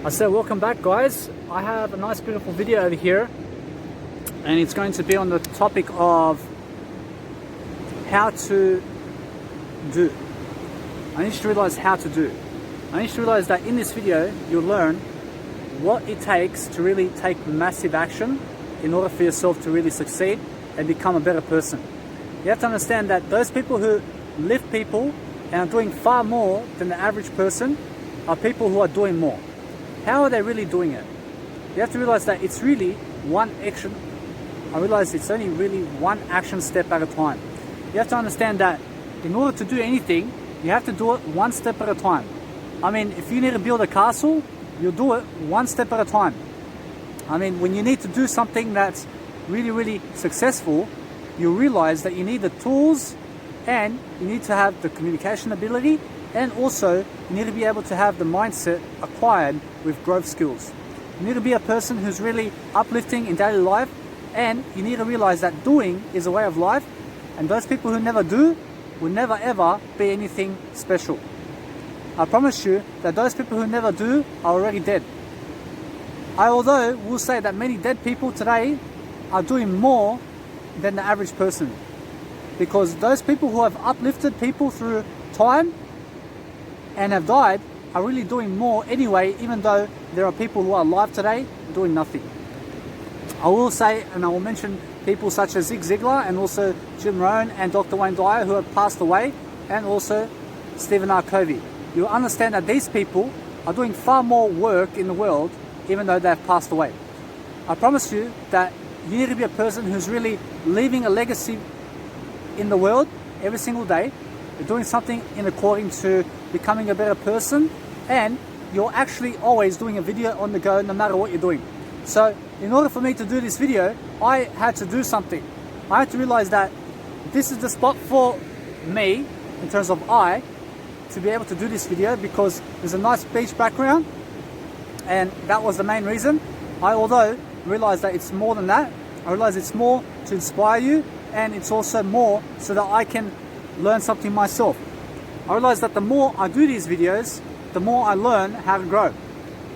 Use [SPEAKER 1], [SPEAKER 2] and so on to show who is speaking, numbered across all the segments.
[SPEAKER 1] I said welcome back, guys. I have a nice beautiful video over here, and it's going to be on the topic of how to do. I need you to realize how to do. I need you to realize that in this video you'll learn what it takes to really take massive action in order for yourself to really succeed and become a better person. You have to understand that those people who lift people and are doing far more than the average person are people who are doing more. How are they really doing it? You have to realize that it's really one action. I realize it's only really one action step at a time. You have to understand that in order to do anything, you have to do it one step at a time. I mean, if you need to build a castle, you'll do it one step at a time. I mean, when you need to do something that's really successful, you realize that you need the tools and you need to have the communication ability, and also you need to be able to have the mindset acquired with growth skills. You need to be a person who's really uplifting in daily life, and you need to realize that doing is a way of life, and those people who never do will never ever be anything special. I promise you that those people who never do are already dead. I although will say that many dead people today are doing more than the average person, because those people who have uplifted people through time and have died are really doing more anyway, even though there are people who are alive today doing nothing. I will say, and I will mention people such as Zig Ziglar and also Jim Rohn and Dr. Wayne Dyer, who have passed away, and also Stephen R. Covey. You'll understand that these people are doing far more work in the world even though they have passed away. I promise you that you need to be a person who's really leaving a legacy in the world every single day. You're doing something in according to becoming a better person, and you're actually always doing a video on the go no matter what you're doing. So in order for me to do this video, I had to do something. I had to realize that this is the spot for me, in terms of to be able to do this video, because there's a nice beach background, and that was the main reason. I although realized that it's more than that. I realized it's more to inspire you, and it's also more so that I can learn something myself. I realized that the more I do these videos, the more I learn how to grow.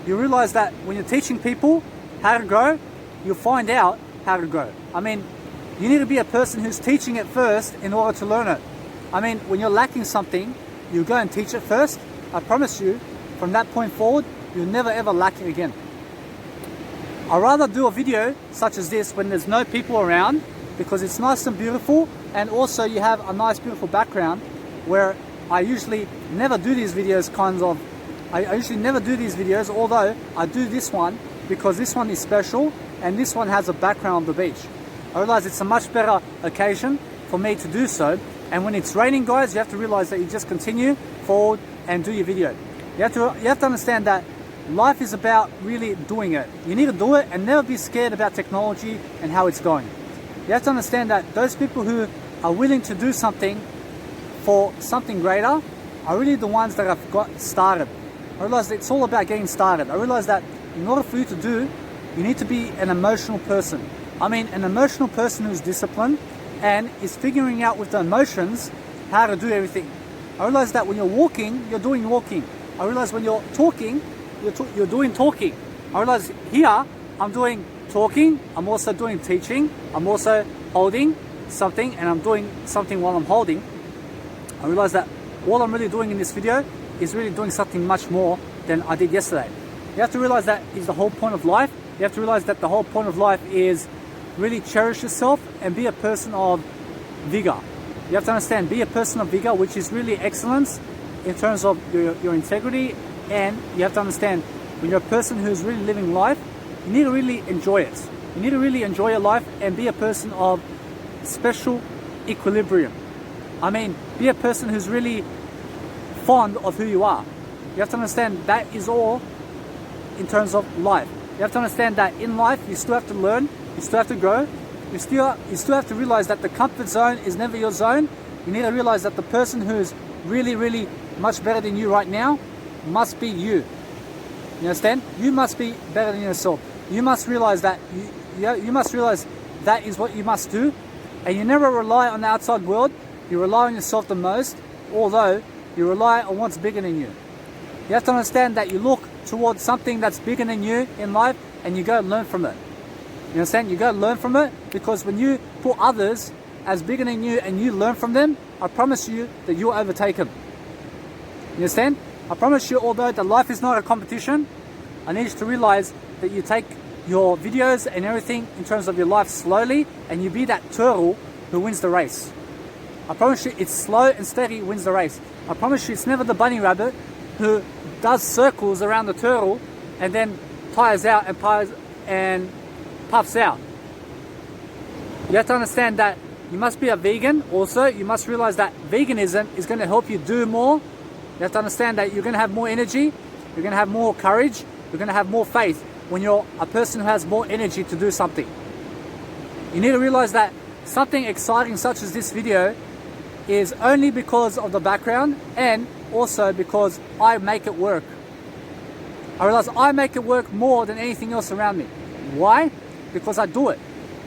[SPEAKER 1] You realize that when you're teaching people how to grow, you'll find out how to grow. I mean, you need to be a person who's teaching it first in order to learn it. I mean, when you're lacking something, you go and teach it first. I promise you, from that point forward, you'll never ever lack it again. I'd rather do a video such as this when there's no people around, because it's nice and beautiful, and also you have a nice beautiful background, where I usually never do these videos I usually never do these videos, although I do this one because this one is special and this one has a background of the beach. I realize it's a much better occasion for me to do so, and when it's raining, guys, you have to realize that you just continue forward and do your video. You have to understand that life is about really doing it. You need to do it and never be scared about technology and how it's going. You have to understand that those people who are willing to do something for something greater are really the ones that have got started. I realize that it's all about getting started. I realize that in order for you to do, you need to be an emotional person. I mean, an emotional person who's disciplined and is figuring out with the emotions how to do everything. I realize that when you're walking, you're doing walking. I realize when you're talking, you're doing talking. I realize here, I'm doing talking, I'm also doing teaching, I'm also holding something, and I'm doing something while I'm holding. I realize that all I'm really doing in this video is really doing something much more than I did yesterday. You have to realize that is the whole point of life. You have to realize that the whole point of life is really cherish yourself and be a person of vigor. You have to understand, be a person of vigor, which is really excellence in terms of your integrity, and you have to understand when you're a person who's really living life, you need to really enjoy it. You need to really enjoy your life and be a person of special equilibrium. I mean, be a person who's really fond of who you are. You have to understand that is all in terms of life. You have to understand that in life, you still have to learn, you still have to grow, you still have to realize that the comfort zone is never your zone. You need to realize that the person who's really much better than you right now must be you. You understand? You must be better than yourself. You must realize that you must realize that is what you must do, and you never rely on the outside world. You rely on yourself the most, although you rely on what's bigger than you. You have to understand that you look towards something that's bigger than you in life and you go learn from it. You understand? You go learn from it, because when you put others as bigger than you and you learn from them, I promise you that you'll overtake them. You understand? I promise you, although that life is not a competition, I need you to realize that you take your videos and everything in terms of your life slowly, and you be that turtle who wins the race. I promise you, it's slow and steady wins the race. I promise you, it's never the bunny rabbit who does circles around the turtle and then tires out and puffs out. You have to understand that you must be a vegan. Also, you must realize that veganism is going to help you do more. You have to understand that you're going to have more energy, you're going to have more courage, you're going to have more faith when you're a person who has more energy to do something. You need to realize that something exciting such as this video is only because of the background, and also because I make it work. I realize I make it work more than anything else around me. Why? Because I do it.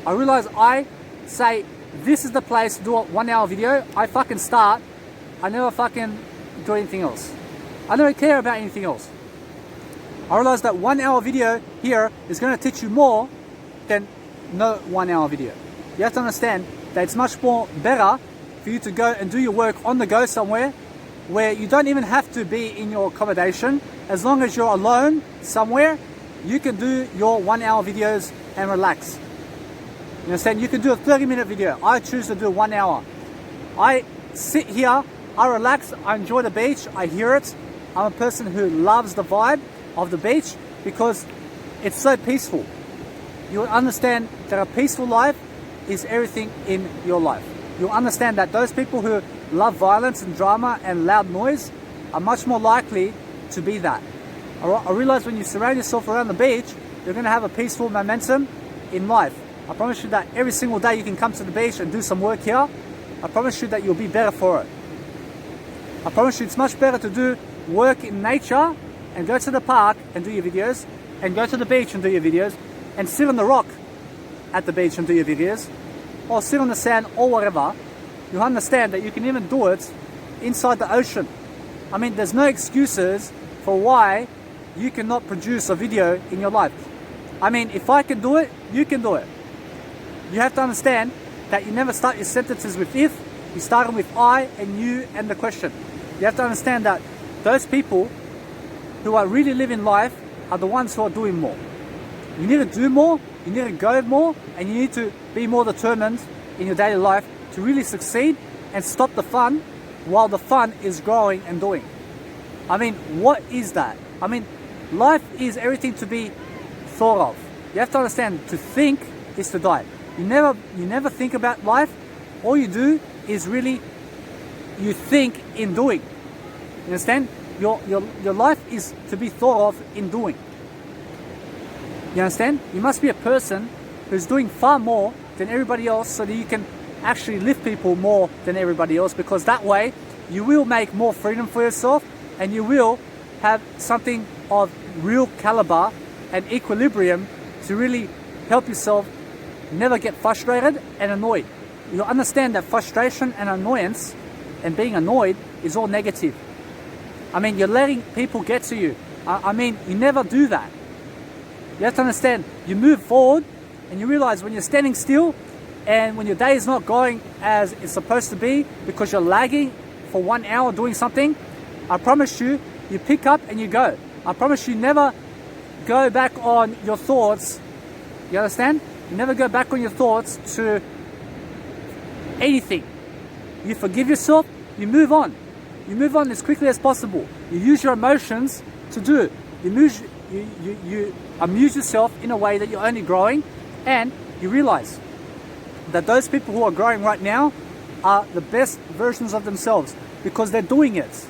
[SPEAKER 1] I realize I say, this is the place to do a 1 hour video. I fucking start. I never fucking do anything else. I don't care about anything else. I realize that 1 hour video here is going to teach you more than no 1 hour video. You have to understand that it's much more better for you to go and do your work on the go somewhere where you don't even have to be in your accommodation. As long as you're alone somewhere, you can do your 1 hour videos and relax. You understand? You can do a 30-minute video. I choose to do 1 hour. I sit here, I relax, I enjoy the beach, I hear it. I'm a person who loves the vibe of the beach because it's so peaceful. You'll understand that a peaceful life is everything in your life. You'll understand that those people who love violence and drama and loud noise are much more likely to be that. I realize when you surround yourself around the beach, you're going to have a peaceful momentum in life. I promise you that every single day you can come to the beach and do some work here. I promise you that you'll be better for it. I promise you it's much better to do work in nature and go to the park and do your videos, and go to the beach and do your videos, and sit on the rock at the beach and do your videos, or sit on the sand or whatever. You understand that you can even do it inside the ocean. I mean, there's no excuses for why you cannot produce a video in your life. I mean, if I can do it, you can do it. You have to understand that you never start your sentences with if, you start them with I and you and the question. You have to understand that those people who are really living life are the ones who are doing more. You need to do more, you need to go more, and you need to be more determined in your daily life to really succeed and stop the fun while the fun is growing and doing. I mean, what is that? I mean, life is everything to be thought of. You have to understand, to think is to die. You never think about life. All you do is really, you think in doing. You understand? Your life is to be thought of in doing. You understand? You must be a person who's doing far more than everybody else so that you can actually lift people more than everybody else, because that way you will make more freedom for yourself and you will have something of real caliber and equilibrium to really help yourself never get frustrated and annoyed. You'll understand that frustration and annoyance and being annoyed is all negative. I mean, you're letting people get to you. I mean, you never do that. You have to understand, you move forward and you realize when you're standing still and when your day is not going as it's supposed to be because you're lagging for 1 hour doing something, I promise you, you pick up and you go. I promise you never go back on your thoughts. You understand? You never go back on your thoughts to anything. You forgive yourself, you move on. You move on as quickly as possible. You use your emotions to do it. You amuse yourself in a way that you're only growing, and you realize that those people who are growing right now are the best versions of themselves because they're doing it.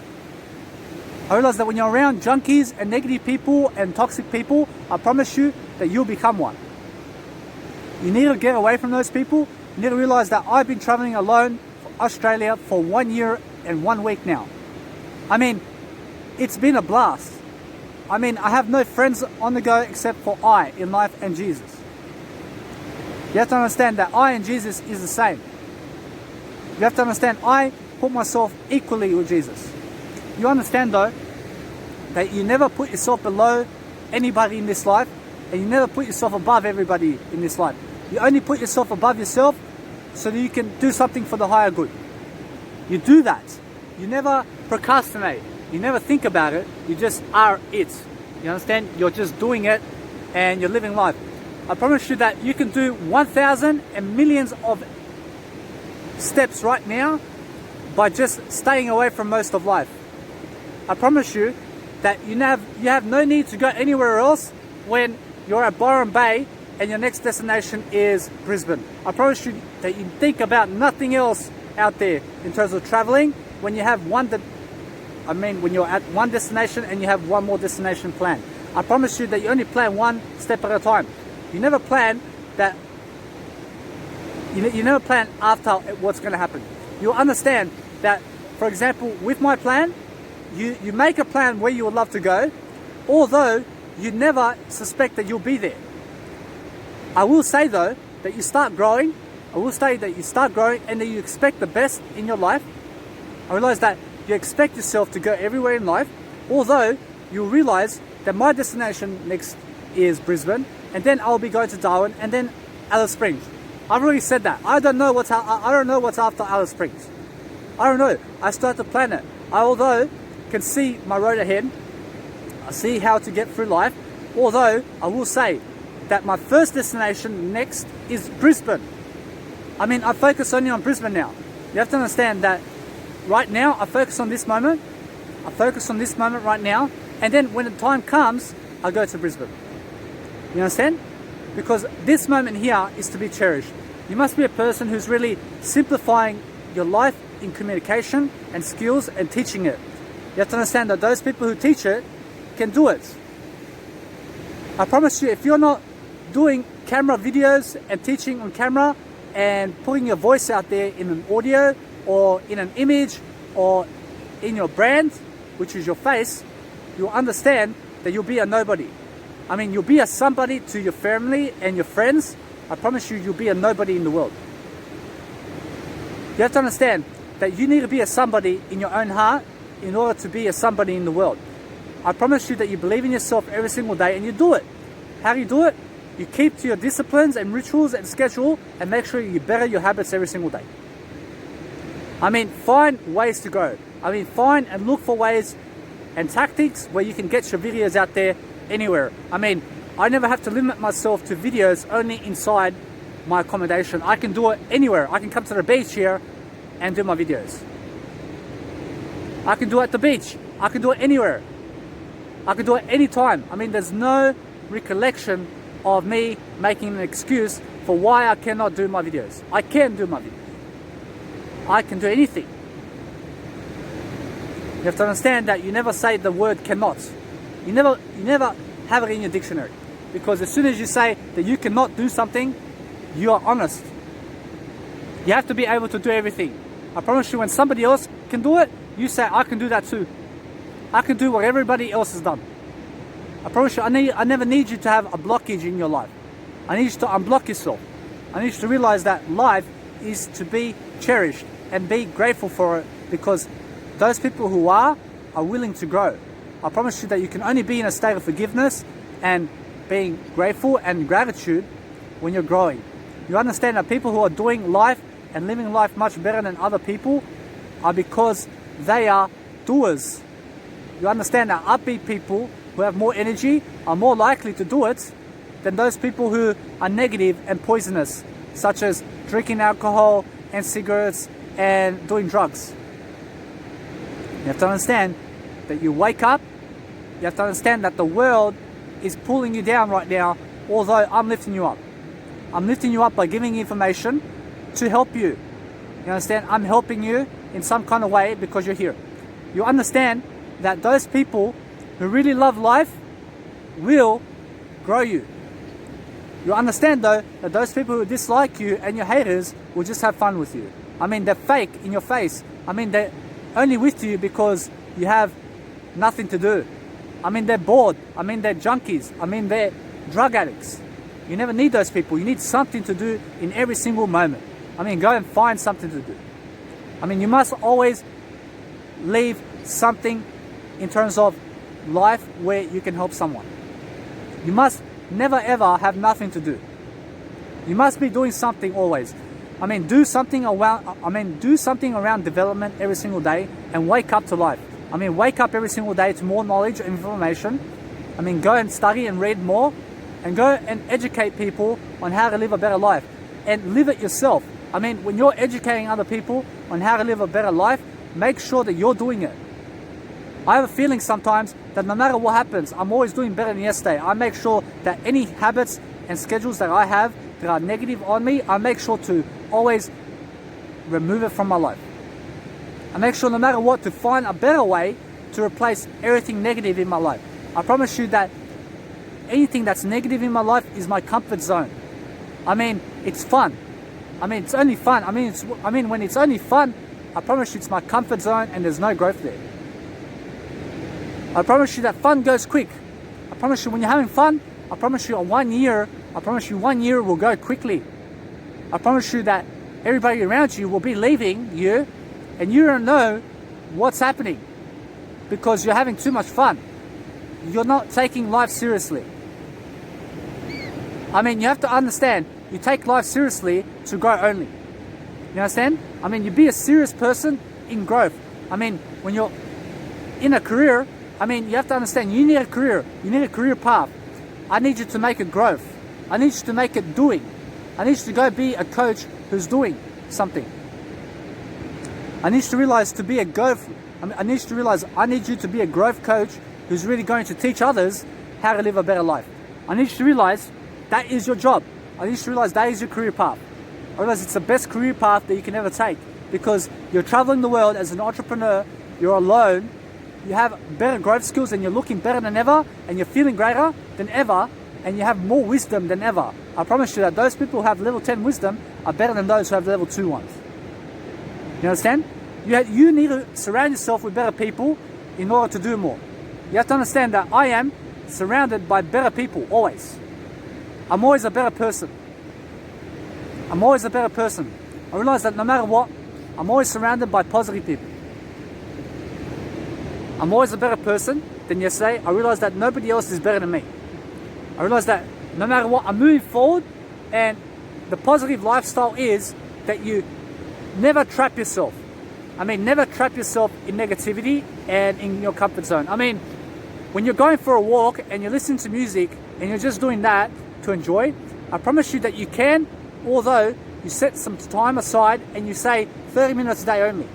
[SPEAKER 1] I realize that when you're around junkies and negative people and toxic people, I promise you that you'll become one. You need to get away from those people. You need to realize that I've been traveling alone for Australia for 1 year and 1 week now. I mean, it's been a blast. I mean, I have no friends on the go except for I in life and Jesus. You have to understand that I and Jesus is the same. You have to understand I put myself equally with Jesus. You understand though that you never put yourself below anybody in this life, and you never put yourself above everybody in this life. You only put yourself above yourself so that you can do something for the higher good. You do that. You never procrastinate. You never think about it. You just are it. You understand? You're just doing it and you're living life. I promise you that you can do 1,000 and millions of steps right now by just staying away from most of life. I promise you that you have no need to go anywhere else when you're at Byron Bay and your next destination is Brisbane. I promise you that you think about nothing else out there in terms of traveling when you have when you're at one destination and you have one more destination planned. I promise you that you only plan one step at a time. You never plan that. You never plan after what's going to happen. You'll understand that, for example, with my plan, you make a plan where you would love to go, although you never suspect that you'll be there. I will say though that you start growing. I will say that you start growing and that you expect the best in your life. I realize that you expect yourself to go everywhere in life, although you'll realize that my destination next is Brisbane, and then I'll be going to Darwin, and then Alice Springs. I've already said that. I don't know what's after Alice Springs. I don't know. I start to plan it. Although can see my road ahead, I see how to get through life. Although I will say that my first destination next is Brisbane. I focus only on Brisbane now. You have to understand that right now I focus on this moment. I focus on this moment right now, and then when the time comes, I go to Brisbane. You understand? Because this moment here is to be cherished. You must be a person who's really simplifying your life in communication and skills and teaching it. You have to understand that those people who teach it can do it. I promise you, if you're not doing camera videos and teaching on camera and putting your voice out there in an audio or in an image or in your brand, which is your face, you'll understand that you'll be a nobody. You'll be a somebody to your family and your friends. I promise you, you'll be a nobody in the world. You have to understand that you need to be a somebody in your own heart in order to be a somebody in the world. I promise you that you believe in yourself every single day and you do it. How do you do it? You keep to your disciplines and rituals and schedule and make sure you better your habits every single day. Find ways to grow. Find and look for ways and tactics where you can get your videos out there anywhere. I never have to limit myself to videos only inside my accommodation. I can do it anywhere. I can come to the beach here and do my videos. I can do it at the beach. I can do it anywhere. I can do it anytime. There's no recollection of me making an excuse for why I cannot do my videos. I can do my videos. I can do anything. You have to understand that you never say the word cannot. You never have it in your dictionary. Because as soon as you say that you cannot do something, you are honest. You have to be able to do everything. I promise you, when somebody else can do it, you say, I can do that too. I can do what everybody else has done. I promise you, I never need you to have a blockage in your life. I need you to unblock yourself. I need you to realize that life is to be cherished and be grateful for it, because those people who are willing to grow. I promise you that you can only be in a state of forgiveness and being grateful and gratitude when you're growing. You understand that people who are doing life and living life much better than other people are because they are doers. You understand that upbeat people who have more energy are more likely to do it than those people who are negative and poisonous, such as drinking alcohol and cigarettes and doing drugs. You have to understand that you wake up. You have to understand that the world is pulling you down right now, although I'm lifting you up. I'm lifting you up by giving you information to help you. You understand? I'm helping you in some kind of way because you're here. You understand that those people who really love life will grow you. You understand though that those people who dislike you and your haters will just have fun with you. They're fake in your face. They're only with you because you have nothing to do. They're bored. They're junkies. They're drug addicts. You never need those people. You need something to do in every single moment. Go and find something to do. You must always leave something in terms of life where you can help someone. You must never ever have nothing to do. You must be doing something always. Do something around development every single day and wake up to life. Wake up every single day to more knowledge and information. Go and study and read more and go and educate people on how to live a better life and live it yourself. When you're educating other people on how to live a better life, make sure that you're doing it. I have a feeling sometimes that no matter what happens, I'm always doing better than yesterday. I make sure that any habits and schedules that I have that are negative on me, I make sure to always remove it from my life. I make sure no matter what to find a better way to replace everything negative in my life. I promise you that anything that's negative in my life is my comfort zone. It's fun. It's only fun. When it's only fun, I promise you it's my comfort zone and there's no growth there. I promise you that fun goes quick. I promise you when you're having fun, I promise you 1 year will go quickly. I promise you that everybody around you will be leaving you and you don't know what's happening because you're having too much fun. You're not taking life seriously. You have to understand, you take life seriously to grow only. You understand? You be a serious person in growth. When you're in a career, you have to understand, you need a career. You need a career path. I need you to make it growth. I need you to make it doing. I need you to go be a coach who's doing something. I need you to realize to be a growth. I need you to realize I need you to be a growth coach who's really going to teach others how to live a better life. I need you to realize that is your job. I need you to realize that is your career path. I realize it's the best career path that you can ever take because you're traveling the world as an entrepreneur. You're alone. You have better growth skills and you're looking better than ever and you're feeling greater than ever and you have more wisdom than ever. I promise you that those people who have level 10 wisdom are better than those who have level 2 ones. You understand? You need to surround yourself with better people in order to do more. You have to understand that I am surrounded by better people always. I'm always a better person. I'm always a better person. I realize that no matter what, I'm always surrounded by positive people. I'm always a better person than yesterday. I realize that nobody else is better than me. I realize that no matter what, I'm moving forward, and the positive lifestyle is that you never trap yourself. Never trap yourself in negativity and in your comfort zone. When you're going for a walk and you're listening to music and you're just doing that to enjoy, I promise you that you can, although you set some time aside and you say 30 minutes a day only.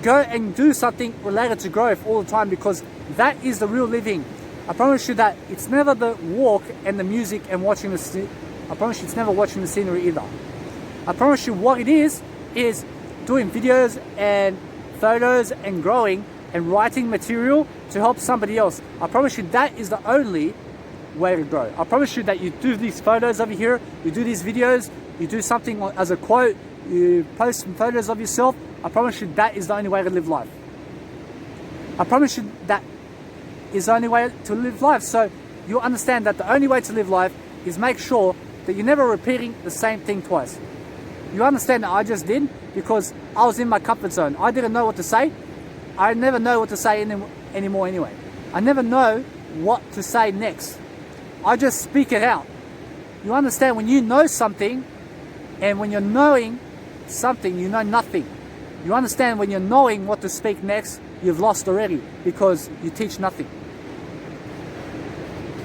[SPEAKER 1] Go and do something related to growth all the time because that is the real living. I promise you that it's never the walk and the music and watching I promise you it's never watching the scenery either. I promise you what it is doing videos and photos and growing and writing material to help somebody else. I promise you that is the only way to grow. I promise you that you do these photos over here, you do these videos, you do something as a quote, you post some photos of yourself. I promise you that is the only way to live life. I promise you that is the only way to live life. So you'll understand that the only way to live life is make sure that you're never repeating the same thing twice. You understand that I just did because I was in my comfort zone. I didn't know what to say. I never know what to say anymore anyway. I never know what to say next. I just speak it out. You understand when you know something and when you're knowing something, you know nothing. You understand when you're knowing what to speak next, you've lost already because you teach nothing.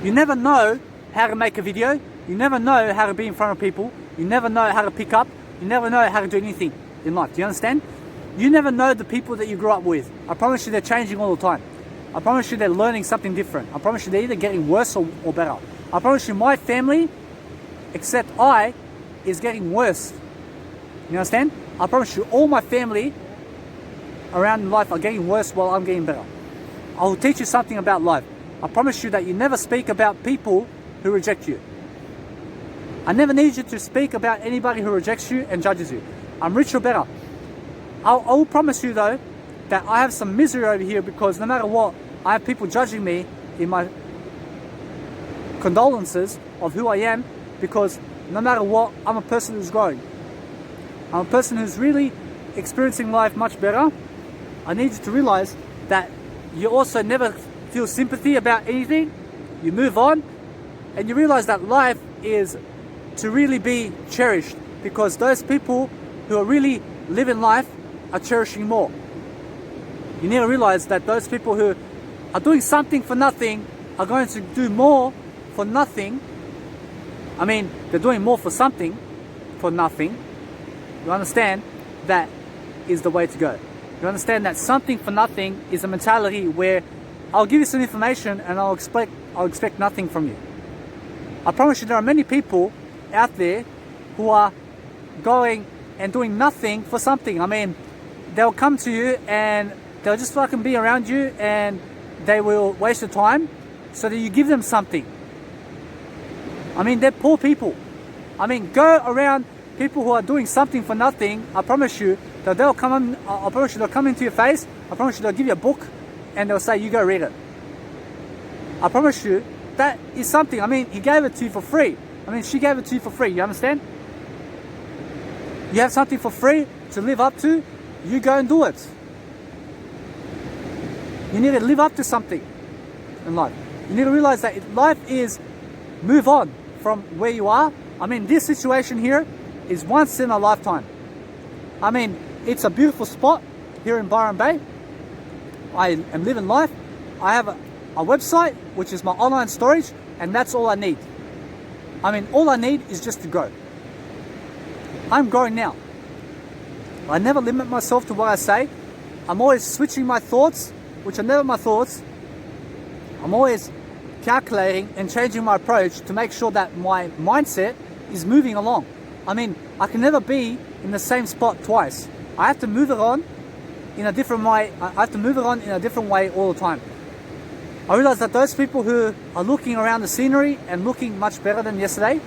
[SPEAKER 1] You never know how to make a video. You never know how to be in front of people. You never know how to pick up. You never know how to do anything in life. Do you understand? You never know the people that you grew up with. I promise you they're changing all the time. I promise you they're learning something different. I promise you they're either getting worse or better. I promise you my family, except I, is getting worse. You understand? I promise you all my family around in life are getting worse while I'm getting better. I will teach you something about life. I promise you that you never speak about people who reject you. I never need you to speak about anybody who rejects you and judges you. I'm rich or better. I will promise you though that I have some misery over here because no matter what, I have people judging me in my condolences of who I am because no matter what, I'm a person who's growing. I'm a person who's really experiencing life much better. I need you to realize that you also never feel sympathy about anything. You move on, and you realize that life is to really be cherished, because those people who are really living life are cherishing more. You need to realize that those people who are doing something for nothing are going to do more for nothing. I mean, they're doing more for something for nothing. You understand? That is the way to go. You understand that something for nothing is a mentality where I'll give you some information and I'll expect nothing from you. I promise you there are many people out there who are going and doing nothing for something. I mean, they'll come to you and they'll just fucking be around you and they will waste your time so that you give them something. I mean, they're poor people. I mean, go around people who are doing something for nothing. I promise you that they'll come into your face. I promise you they'll give you a book and they'll say, you go read it. I promise you that is something. I mean, he gave it to you for free. I mean, she gave it to you for free. You understand? You have something for free to live up to. You go and do it. You need to live up to something in life. You need to realize that life is move on from where you are. I mean, this situation here is once in a lifetime. I mean, it's a beautiful spot here in Byron Bay. I am living life. I have a website, which is my online storage, and that's all I need. I mean, all I need is just to grow. I'm growing now. I never limit myself to what I say. I'm always switching my thoughts, which are never my thoughts. I'm always calculating and changing my approach to make sure that my mindset is moving along. I mean, I can never be in the same spot twice. I have to move it on in a different way. I have to move it on in a different way all the time. I realize that those people who are looking around the scenery and looking much better than yesterday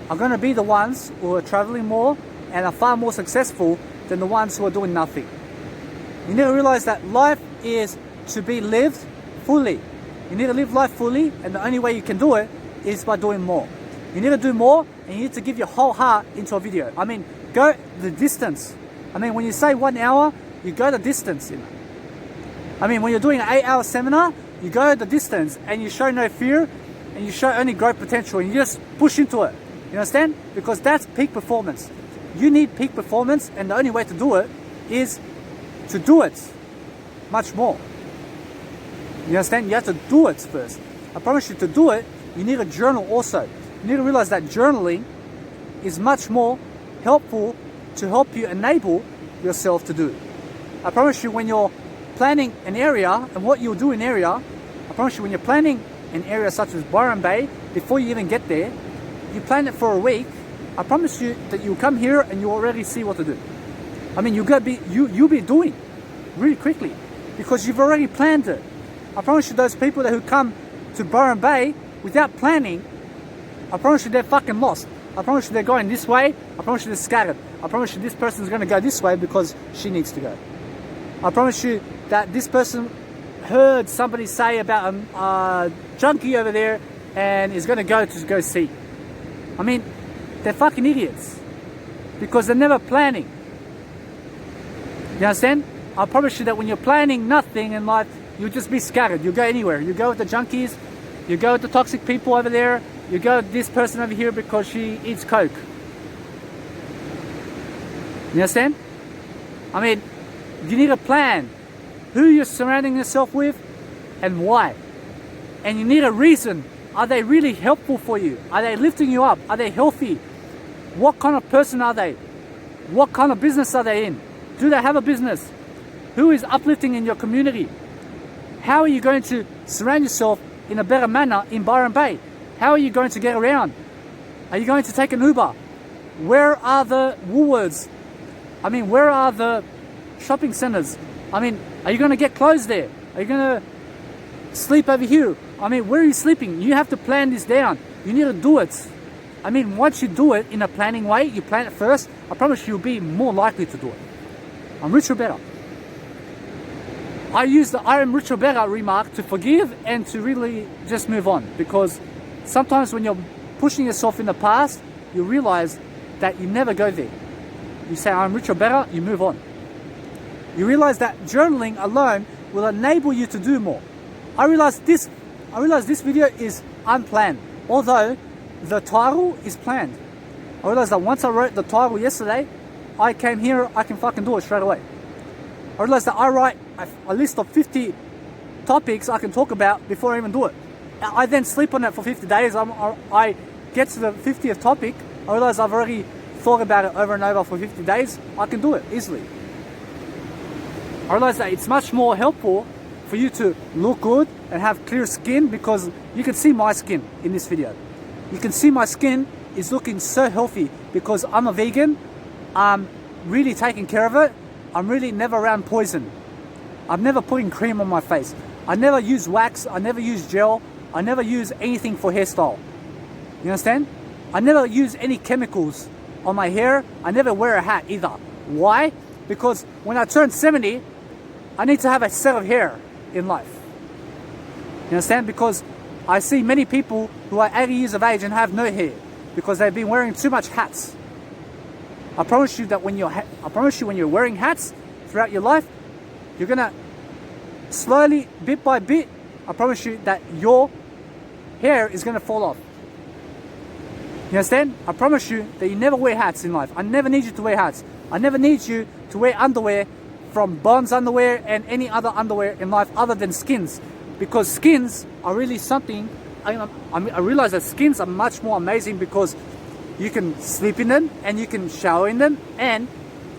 [SPEAKER 1] are going to be the ones who are traveling more and are far more successful than the ones who are doing nothing. You need to realize that life is to be lived fully. You need to live life fully, and the only way you can do it is by doing more. You need to do more, and you need to give your whole heart into a video. I mean, go the distance. I mean, when you say 1 hour, you go the distance. You know? I mean, when you're doing an 8-hour seminar, you go the distance, and you show no fear, and you show only growth potential, and you just push into it. You understand? Because that's peak performance. You need peak performance, and the only way to do it is to do it much more. You understand? You have to do it first. I promise you, to do it, you need a journal also. You need to realize that journaling is much more helpful to help you enable yourself to do it. I promise you, when you're planning an area and what you'll do in area, I promise you, when you're planning an area such as Byron Bay, before you even get there, you plan it for a week. I promise you that you'll come here and you already see what to do. I mean, you'll be doing really quickly because you've already planned it. I promise you, those people who come to Byron Bay without planning, I promise you they're fucking lost. I promise you they're going this way. I promise you they're scattered. I promise you this person's going to go this way because she needs to go. I promise you that this person heard somebody say about a junkie over there and is going to go see. I mean, they're fucking idiots because they're never planning. You understand? I promise you that when you're planning nothing in life, you'll just be scattered. You'll go anywhere. You go with the junkies. You go with the toxic people over there. You go with this person over here because she eats coke. You understand? I mean, you need a plan. Who you're surrounding yourself with and why. And you need a reason. Are they really helpful for you? Are they lifting you up? Are they healthy? What kind of person are they? What kind of business are they in? Do they have a business? Who is uplifting in your community? How are you going to surround yourself in a better manner in Byron Bay? How are you going to get around? Are you going to take an Uber? Where are the Woolworths? I mean, where are the shopping centers? I mean, are you going to get clothes there? Are you going to sleep over here? I mean, where are you sleeping? You have to plan this down. You need to do it. I mean, once you do it in a planning way, you plan it first, I promise you'll be more likely to do it. I'm rich or better. I use the I am rich or better remark to forgive and to really just move on, because sometimes when you're pushing yourself in the past, you realize that you never go there. You say I'm rich or better, you move on. You realize that journaling alone will enable you to do more. I realize this video is unplanned, although the title is planned. I realized that once I wrote the title yesterday, I came here, I can fucking do it straight away. I realized that I write a list of 50 topics I can talk about before I even do it. I then sleep on it for 50 days. I get to the 50th topic. I realize I've already thought about it over and over for 50 days. I can do it easily. I realize that it's much more helpful for you to look good and have clear skin, because you can see my skin in this video. You can see my skin is looking so healthy because I'm a vegan. I'm really taking care of it. I'm really never around poison. I'm never putting cream on my face. I never use wax. I never use gel. I never use anything for hairstyle. You understand? I never use any chemicals on my hair. I never wear a hat either. Why? Because when I turn 70, I need to have a set of hair in life. You understand? Because I see many people who are 80 years of age and have no hair because they've been wearing too much hats. I promise you that when you're wearing hats throughout your life, you're gonna slowly, bit by bit, I promise you that your hair is gonna fall off. You understand? I promise you that you never wear hats in life. I never need you to wear hats. I never need you to wear underwear from Bond's underwear and any other underwear in life other than skins. Because skins are really something, I realize that skins are much more amazing because you can sleep in them and you can shower in them, and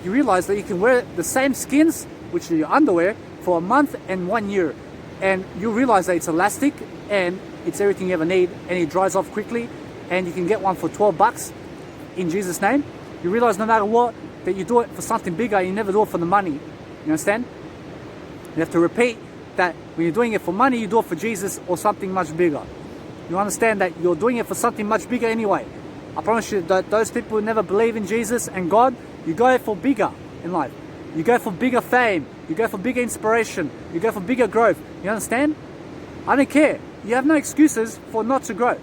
[SPEAKER 1] you realize that you can wear the same skins, which are your underwear, for a month and 1 year. And you realize that it's elastic and it's everything you ever need, and it dries off quickly, and you can get one for 12 bucks in Jesus' name. You realize no matter what, that you do it for something bigger, you never do it for the money. You understand? You have to repeat that when you're doing it for money, you do it for Jesus or something much bigger. You understand that you're doing it for something much bigger anyway. I promise you that those people who never believe in Jesus and God, you go for bigger in life. You go for bigger fame. You go for bigger inspiration. You go for bigger growth. You understand? I don't care. You have no excuses for not to grow.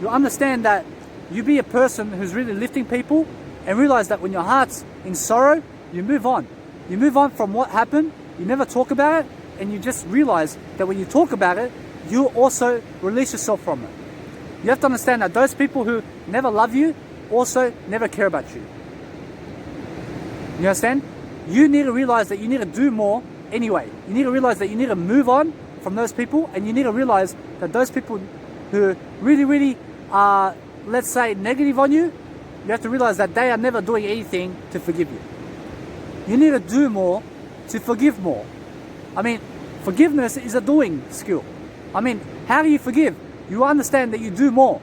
[SPEAKER 1] You understand that you be a person who's really lifting people, and realize that when your heart's in sorrow, you move on. You move on from what happened. You never talk about it, and you just realize that when you talk about it, you also release yourself from it. You have to understand that those people who never love you also never care about you. You understand? You need to realize that you need to do more anyway. You need to realize that you need to move on from those people, and you need to realize that those people who really are, let's say, negative on you, you have to realize that they are never doing anything to forgive you. You need to do more to forgive more. I mean, forgiveness is a doing skill. I mean, how do you forgive? You understand that you do more.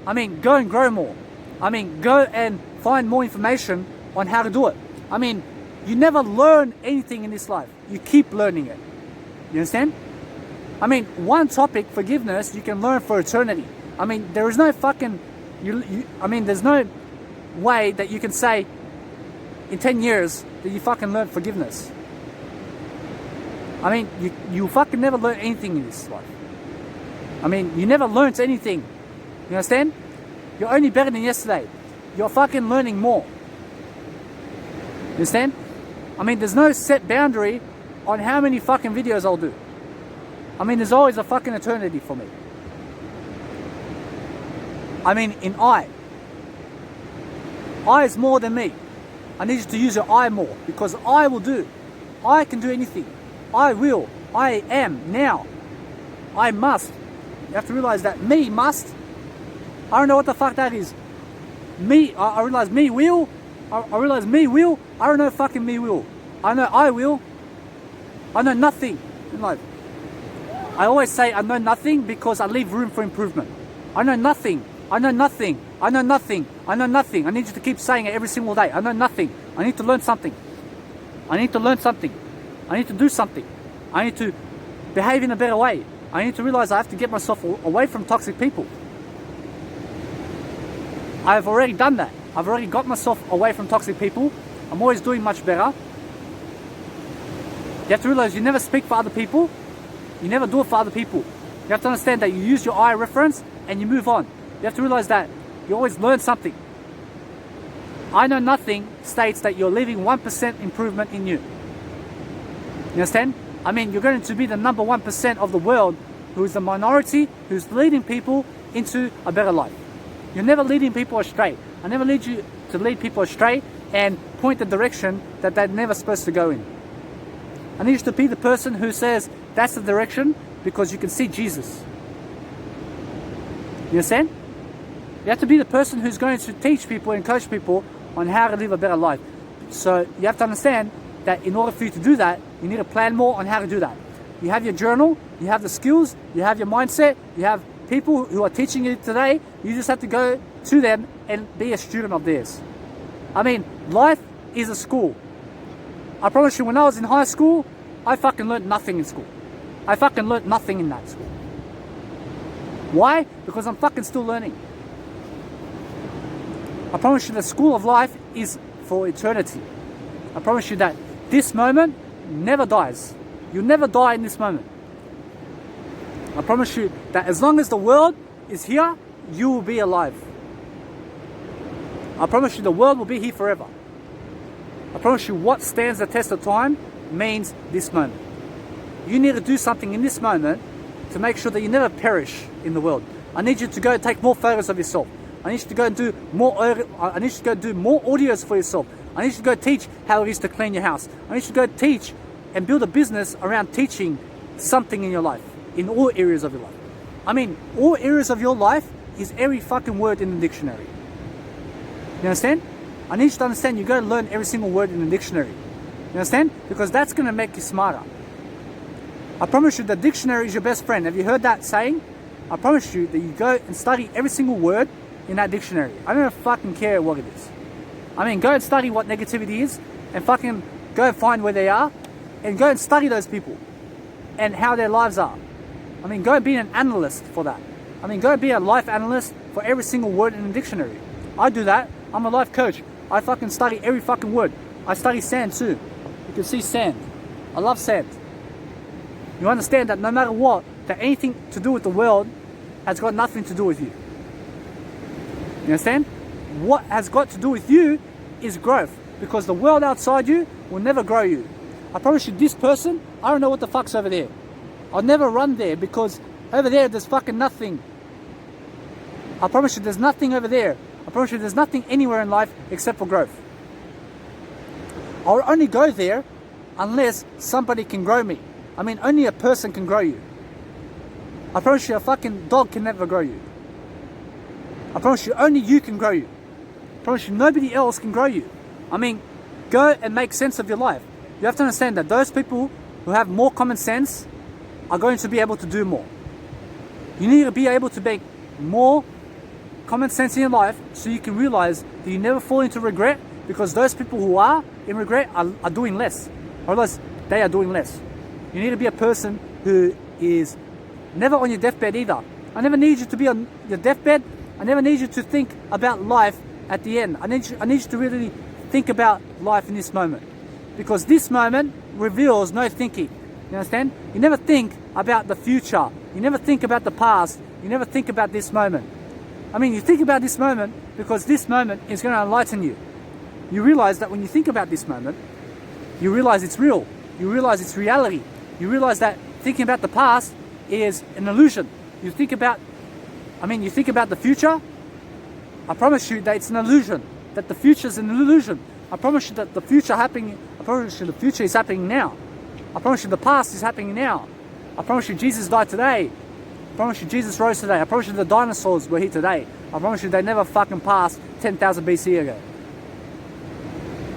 [SPEAKER 1] I mean, go and grow more. I mean, go and find more information on how to do it. I mean, you never learn anything in this life. You keep learning it. You understand? I mean, one topic, forgiveness, you can learn for eternity. I mean, there is no fucking... there's no way that you can say in 10 years that you fucking learn forgiveness. I mean, you fucking never learn anything in this life. I mean, you never learnt anything. You understand? You're only better than yesterday. You're fucking learning more. You understand? I mean, there's no set boundary on how many fucking videos I'll do. I mean, there's always a fucking eternity for me. I mean, in I is more than me. I need you to use your I more, because I will do. I can do anything. I will. I am now. I must. You have to realize that me must. I don't know what the fuck that is. Me, I realize me will. I realize me will. I don't know fucking me will. I know I will. I know nothing in life. I always say I know nothing because I leave room for improvement. I know nothing. I know nothing. I know nothing. I know nothing. I need you to keep saying it every single day. I know nothing. I need to learn something. I need to learn something. I need to do something. I need to behave in a better way. I need to realize I have to get myself away from toxic people. I've already done that. I've already got myself away from toxic people. I'm always doing much better. You have to realize you never speak for other people. You never do it for other people. You have to understand that you use your I reference and you move on. You have to realize that you always learn something. I know nothing states that you're leaving 1% improvement in you. You understand? I mean, you're going to be the number 1% of the world who is the minority, who's leading people into a better life. You're never leading people astray. I never lead you to lead people astray and point the direction that they're never supposed to go in. I need you to be the person who says that's the direction because you can see Jesus. You understand? You have to be the person who's going to teach people and coach people on how to live a better life. So you have to understand that in order for you to do that, you need to plan more on how to do that. You have your journal, you have the skills, you have your mindset, you have people who are teaching you today. You just have to go to them and be a student of theirs. I mean, life is a school. I promise you, when I was in high school, I fucking learned nothing in school. I fucking learned nothing in that school. Why? Because I'm fucking still learning. I promise you the school of life is for eternity. I promise you that this moment never dies. You'll never die in this moment. I promise you that as long as the world is here, you will be alive. I promise you the world will be here forever. I promise you what stands the test of time means this moment. You need to do something in this moment to make sure that you never perish in the world. I need you to go and take more photos of yourself. I need you to go and do more. I need you to go do more audios for yourself. I need you to go teach how it is to clean your house. I need you to go teach and build a business around teaching something in your life, in all areas of your life. I mean, all areas of your life is every fucking word in the dictionary. You understand? I need you to understand you got to learn every single word in the dictionary. You understand? Because that's going to make you smarter. I promise you the dictionary is your best friend. Have you heard that saying? I promise you that you go and study every single word in that dictionary. I don't fucking care what it is. I mean, go and study what negativity is and fucking go and find where they are and go and study those people and how their lives are. I mean, go and be an analyst for that. I mean, go and be a life analyst for every single word in the dictionary. I do that. I'm a life coach. I fucking study every fucking word. I study sand too. You can see sand. I love sand. You understand that no matter what, that anything to do with the world has got nothing to do with you. You understand? What has got to do with you is growth, because the world outside you will never grow you. I promise you, this person, I don't know what the fuck's over there. I'll never run there because over there there's fucking nothing. I promise you there's nothing over there. I promise you there's nothing anywhere in life except for growth. I'll only go there unless somebody can grow me. I mean, only a person can grow you. I promise you a fucking dog can never grow you. I promise you only you can grow you. I promise you nobody else can grow you. I mean, go and make sense of your life. You have to understand that those people who have more common sense are going to be able to do more. You need to be able to make more common sense in your life so you can realize that you never fall into regret, because those people who are in regret are doing less. Or else they are doing less. You need to be a person who is never on your deathbed either. I never need you to be on your deathbed. I never need you to think about life at the end. I need you to really think about life in this moment. Because this moment reveals no thinking. You understand? You never think about the future. You never think about the past. You never think about this moment. I mean, you think about this moment because this moment is going to enlighten you. You realize that when you think about this moment, you realize it's real. You realize it's reality. You realize that thinking about the past is an illusion. You think about the future. I promise you that it's an illusion. That the future is an illusion. I promise you that the future is happening now. I promise you the past is happening now. I promise you Jesus died today. I promise you Jesus rose today. I promise you the dinosaurs were here today. I promise you they never fucking passed 10,000 BC ago.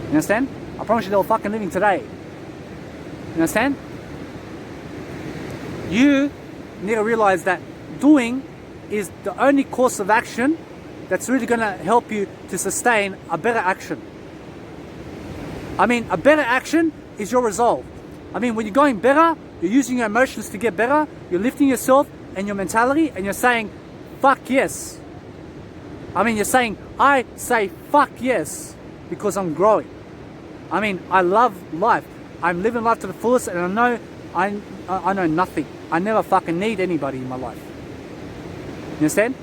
[SPEAKER 1] You understand? I promise you they were fucking living today. You understand? You need to realize that doing is the only course of action that's really going to help you to sustain a better action. I mean, a better action is your resolve. I mean, when you're going better, you're using your emotions to get better, you're lifting yourself and your mentality, and you're saying, fuck yes. I mean, you're saying, I say fuck yes because I'm growing. I mean, I love life. I'm living life to the fullest, and I know nothing. I never fucking need anybody in my life. You understand?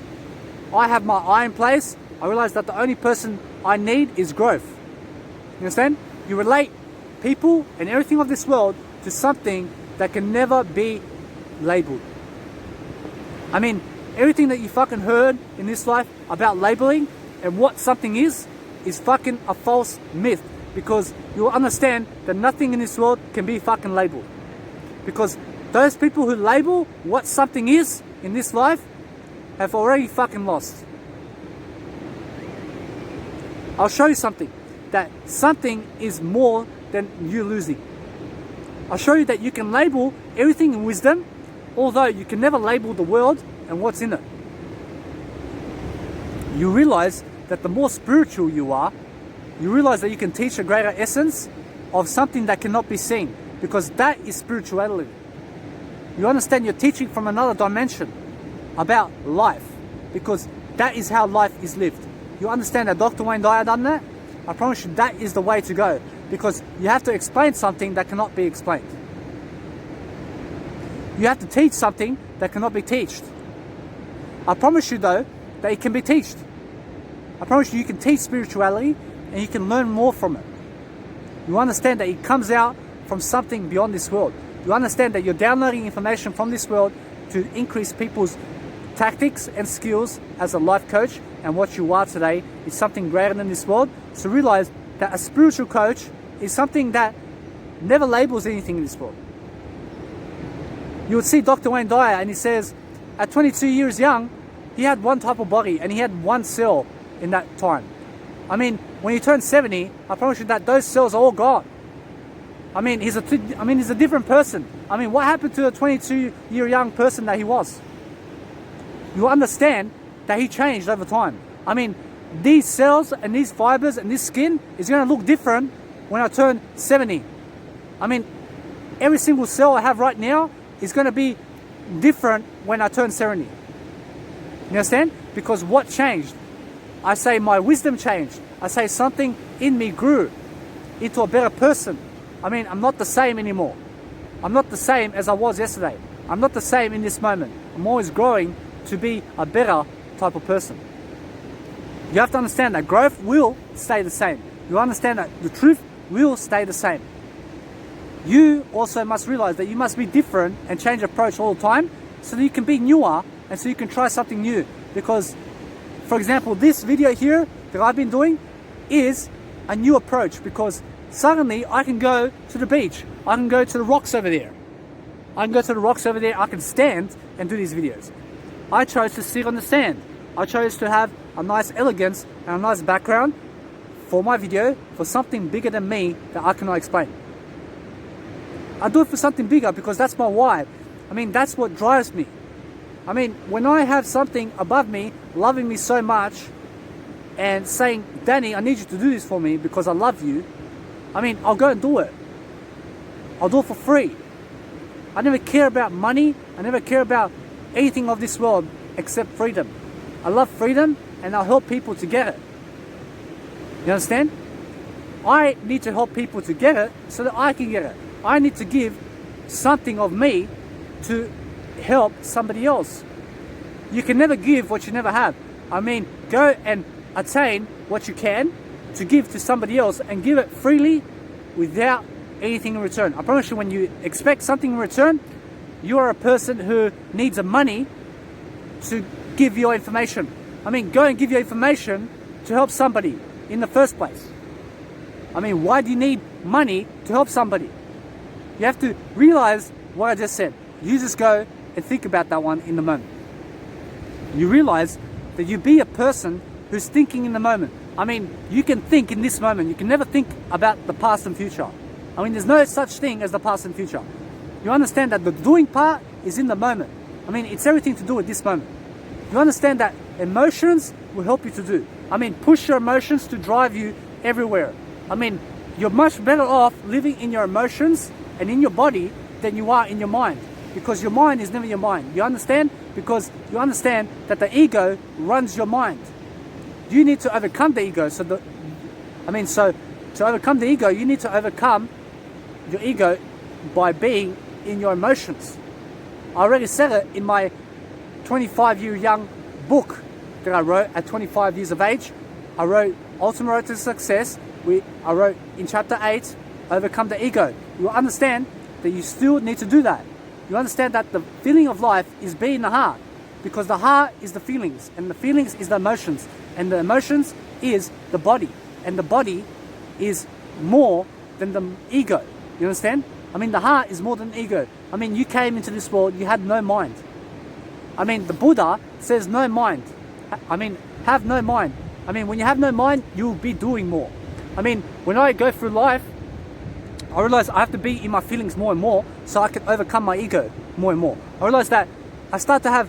[SPEAKER 1] I have my eye in place. I realize that the only person I need is growth. You understand? You relate people and everything of this world to something that can never be labeled. I mean, everything that you fucking heard in this life about labeling and what something is fucking a false myth, because you'll understand that nothing in this world can be fucking labeled. Because those people who label what something is in this life have already fucking lost. I'll show you something, that something is more than you losing. I'll show you that you can label everything in wisdom, although you can never label the world and what's in it. You realize that the more spiritual you are, you realize that you can teach a greater essence of something that cannot be seen, because that is spirituality. You understand you're teaching from another dimension about life, because that is how life is lived. You understand that Dr. Wayne Dyer done that? I promise you that is the way to go, because you have to explain something that cannot be explained. You have to teach something that cannot be taught. I promise you though that it can be taught. I promise you can teach spirituality and you can learn more from it. You understand that it comes out from something beyond this world. You understand that you're downloading information from this world to increase people's tactics and skills as a life coach, and what you are today is something greater than this world. So realize that a spiritual coach is something that never labels anything in this world. You would see Dr. Wayne Dyer and he says at 22 years young, he had one type of body and he had one cell in that time. I mean, when he turned 70, I promise you that those cells are all gone. I mean, he's a different person. I mean, what happened to the 22-year young person that he was? You understand that he changed over time. I mean, these cells and these fibers and this skin is going to look different when I turn 70. I mean, every single cell I have right now is going to be different when I turn 70. You understand? Because what changed? I say my wisdom changed. I say something in me grew into a better person. I mean, I'm not the same anymore. I'm not the same as I was yesterday. I'm not the same in this moment. I'm always growing to be a better type of person. You have to understand that growth will stay the same. You understand that the truth will stay the same. You also must realize that you must be different and change approach all the time so that you can be newer and so you can try something new. Because, for example, this video here that I've been doing is a new approach, because suddenly I can go to the beach. I can go to the rocks over there. I can stand and do these videos. I chose to sit on the sand. I chose to have a nice elegance and a nice background for my video, for something bigger than me that I cannot explain. I do it for something bigger because that's my why. I mean, that's what drives me. I mean, when I have something above me loving me so much and saying, Danny, I need you to do this for me because I love you, I mean, I'll go and do it. I'll do it for free. I never care about money. I never care about anything of this world except freedom. I love freedom and I'll help people to get it. You understand? I need to help people to get it so that I can get it. I need to give something of me to help somebody else. You can never give what you never have. I mean, go and attain what you can to give to somebody else and give it freely without anything in return. I promise you, when you expect something in return, you are a person who needs the money to give your information. I mean, go and give your information to help somebody in the first place. I mean, why do you need money to help somebody? You have to realize what I just said. You just go and think about that one in the moment. You realize that you be a person who's thinking in the moment. I mean, you can think in this moment. You can never think about the past and future. I mean, there's no such thing as the past and future. You understand that the doing part is in the moment. I mean, it's everything to do with this moment. You understand that emotions will help you to do. I mean, push your emotions to drive you everywhere. I mean, you're much better off living in your emotions and in your body than you are in your mind. Because your mind is never your mind. You understand? Because you understand that the ego runs your mind. You need to overcome the ego. So to overcome the ego, you need to overcome your ego by being in your emotions. I already said it in my 25-year young book that I wrote at 25 years of age. I wrote Ultimate Road to Success. I wrote in chapter 8, Overcome the Ego. You understand that you still need to do that. You understand that the feeling of life is being the heart, because the heart is the feelings, and the feelings is the emotions, and the emotions is the body, and the body is more than the ego. You understand? I mean, the heart is more than ego. I mean, you came into this world, you had no mind. I mean, the Buddha says no mind. I mean, have no mind. I mean, when you have no mind, you'll be doing more. I mean, when I go through life, I realize I have to be in my feelings more and more so I can overcome my ego more and more. I realize that I start to have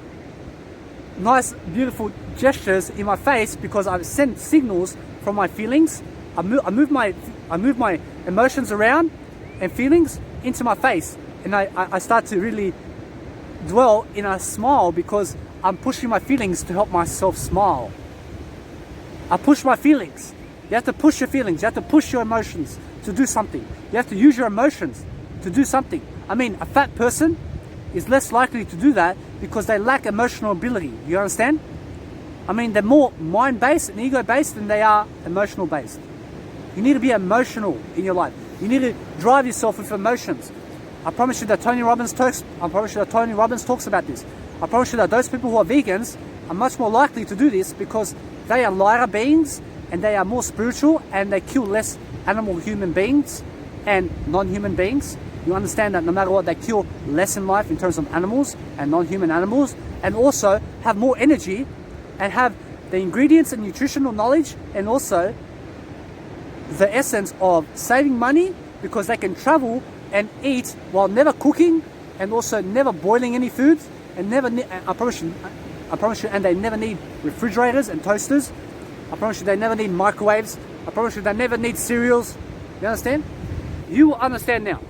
[SPEAKER 1] nice, beautiful gestures in my face because I send signals from my feelings. I move my emotions around and feelings into my face, and I start to really dwell in a smile because I'm pushing my feelings to help myself smile. I push my feelings. You have to push your feelings. You have to push your emotions to do something. You have to use your emotions to do something. I mean, a fat person is less likely to do that because they lack emotional ability. You understand? I mean, they're more mind-based and ego-based than they are emotional-based. You need to be emotional in your life. You need to drive yourself with emotions. I promise you that Tony Robbins talks about this. I promise you that those people who are vegans are much more likely to do this because they are lighter beings and they are more spiritual and they kill less animal human beings and non-human beings. You understand that no matter what, they kill less in life in terms of animals and non-human animals, and also have more energy and have the ingredients and nutritional knowledge, and also the essence of saving money because they can travel and eat while never cooking and also never boiling any foods, and I promise you, and they never need refrigerators and toasters. I promise you they never need microwaves. I promise you they never need cereals. You understand? You will understand now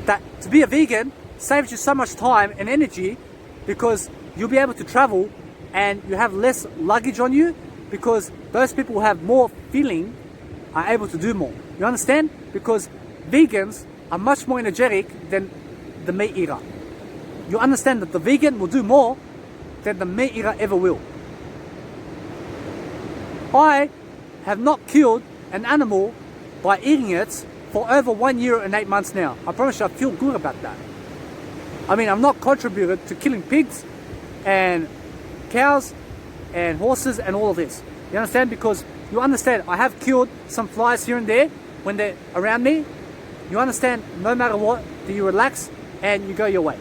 [SPEAKER 1] that to be a vegan saves you so much time and energy because you'll be able to travel and you have less luggage on you because those people who have more feeling are able to do more. You understand? Because vegans are much more energetic than the meat eater. You understand that the vegan will do more than the meat eater ever will. I have not killed an animal by eating it for over 1 year and 8 months now. I promise you I feel good about that. I mean, I'm not contributed to killing pigs and cows and horses and all of this. You understand? Because you understand, I have killed some flies here and there when they're around me. You understand, no matter what, that you relax and you go your way.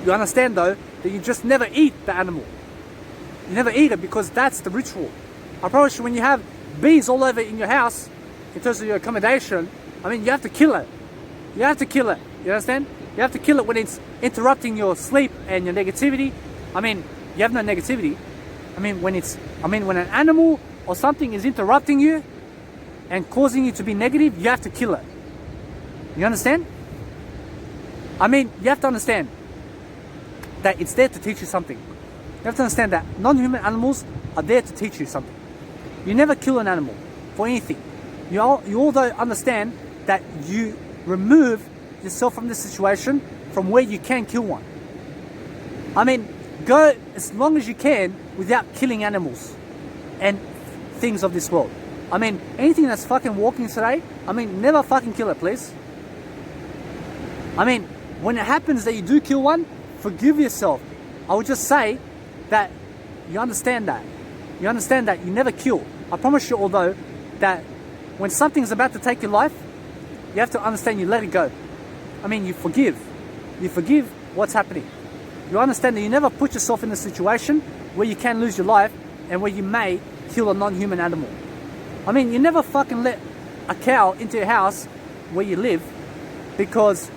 [SPEAKER 1] You understand though, that you just never eat the animal. You never eat it because that's the ritual. I promise you, when you have bees all over in your house, in terms of your accommodation, I mean, you have to kill it. You have to kill it. You understand? You have to kill it when it's interrupting your sleep and your negativity. I mean, you have no negativity. I mean, when an animal or something is interrupting you and causing you to be negative, you have to kill it. You understand? I mean, you have to understand that it's there to teach you something. You have to understand that non-human animals are there to teach you something. You never kill an animal for anything. You although understand that you remove yourself from the situation from where you can kill one. I mean, go as long as you can without killing animals and things of this world. I mean, anything that's fucking walking today, I mean, never fucking kill it, please. I mean, when it happens that you do kill one, forgive yourself. I would just say that you understand that. You understand that you never kill. I promise you, although, that when something's about to take your life, you have to understand you let it go. I mean, you forgive. You forgive what's happening. You understand that you never put yourself in a situation where you can lose your life and where you may kill a non-human animal. I mean, you never fucking let a cow into your house where you live because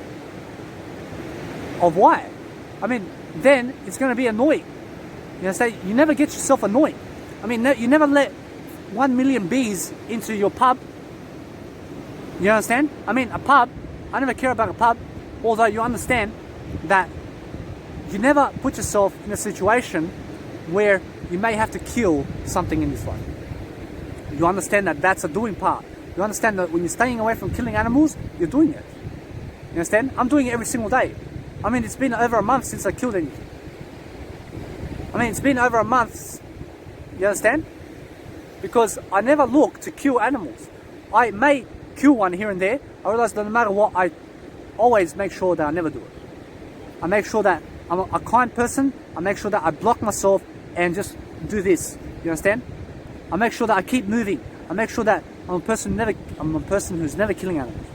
[SPEAKER 1] of why? I mean, then it's going to be annoying. You know, say you never get yourself annoyed. I mean, you never let 1 million bees into your pub. You understand? I mean, a pub, I never care about a pub, although you understand that you never put yourself in a situation where you may have to kill something in this life. You understand that that's a doing part. You understand that when you're staying away from killing animals, you're doing it. You understand? I'm doing it every single day. I mean, it's been over a month since I killed anything. I mean, it's been over a month, you understand? Because I never look to kill animals. I may kill one here and there, I realized that no matter what, I always make sure that I never do it. I make sure that I'm a kind person. I make sure that I block myself and just do this. You understand? I make sure that I keep moving. I make sure that I'm a person who's never killing animals.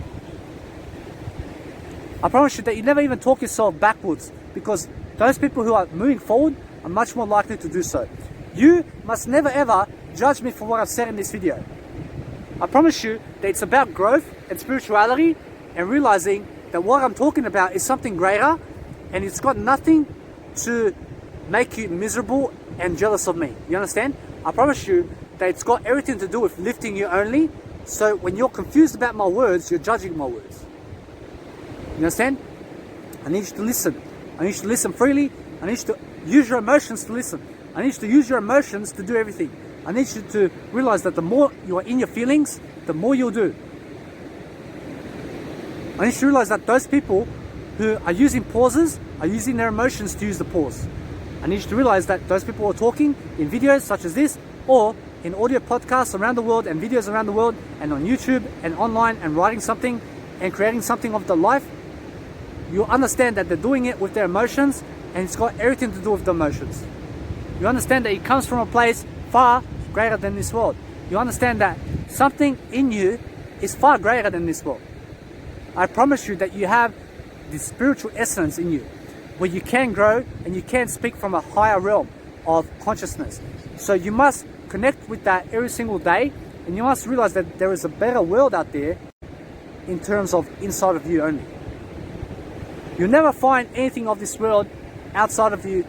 [SPEAKER 1] I promise you that you never even talk yourself backwards, because those people who are moving forward are much more likely to do so. You must never ever judge me for what I've said in this video. I promise you that it's about growth and spirituality and realizing that what I'm talking about is something greater, and it's got nothing to make you miserable and jealous of me. You understand? I promise you that it's got everything to do with lifting you only. So when you're confused about my words, you're judging my words. You understand? I need you to listen. I need you to listen freely. I need you to use your emotions to listen. I need you to use your emotions to do everything. I need you to realize that the more you are in your feelings, the more you'll do. I need you to realize that those people who are using pauses are using their emotions to use the pause. I need you to realize that those people who are talking in videos such as this, or in audio podcasts around the world and videos around the world and on YouTube and online and writing something and creating something of the life, you understand that they're doing it with their emotions, and it's got everything to do with the emotions. You understand that it comes from a place far greater than this world. You understand that something in you is far greater than this world. I promise you that you have this spiritual essence in you where you can grow and you can speak from a higher realm of consciousness. So you must connect with that every single day, and you must realize that there is a better world out there in terms of inside of you only. You'll never find anything of this world outside of you,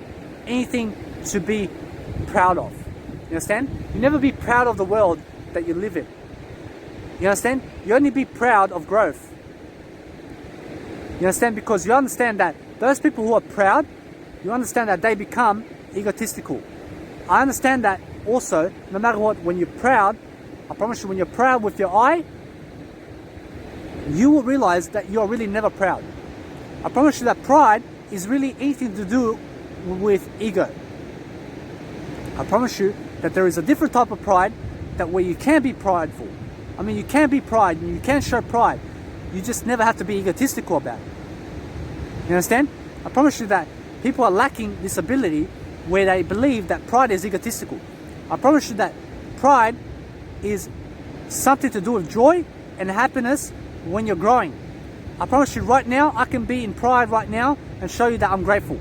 [SPEAKER 1] anything to be proud of. You understand? You never be proud of the world that you live in. You understand? You only be proud of growth. You understand? Because you understand that those people who are proud, you understand that they become egotistical. I understand that also, no matter what, when you're proud, I promise you, when you're proud with your eye, you will realize that you're really never proud. I promise you that pride is really anything to do with ego. I promise you that there is a different type of pride that where you can be prideful. I mean, you can be pride and you can show pride. You just never have to be egotistical about it. You understand? I promise you that people are lacking this ability where they believe that pride is egotistical. I promise you that pride is something to do with joy and happiness when you're growing. I promise you right now, I can be in pride right now and show you that I'm grateful.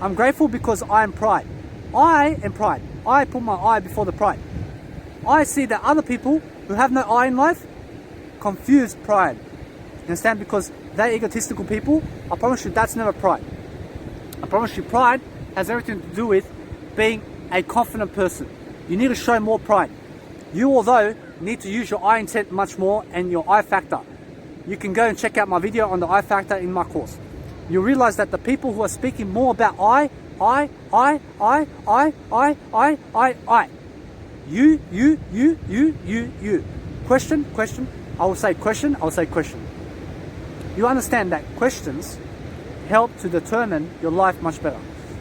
[SPEAKER 1] I'm grateful because I am pride. I am pride. I put my eye before the pride. I see that other people who have no eye in life confuse pride. You understand? Because they're egotistical people. I promise you that's never pride. I promise you pride has everything to do with being a confident person. You need to show more pride. You, although, need to use your eye intent much more and your eye factor. You can go and check out my video on the eye factor in my course. You'll realize that the people who are speaking more about I. You. Question. I will say question. You understand that questions help to determine your life much better.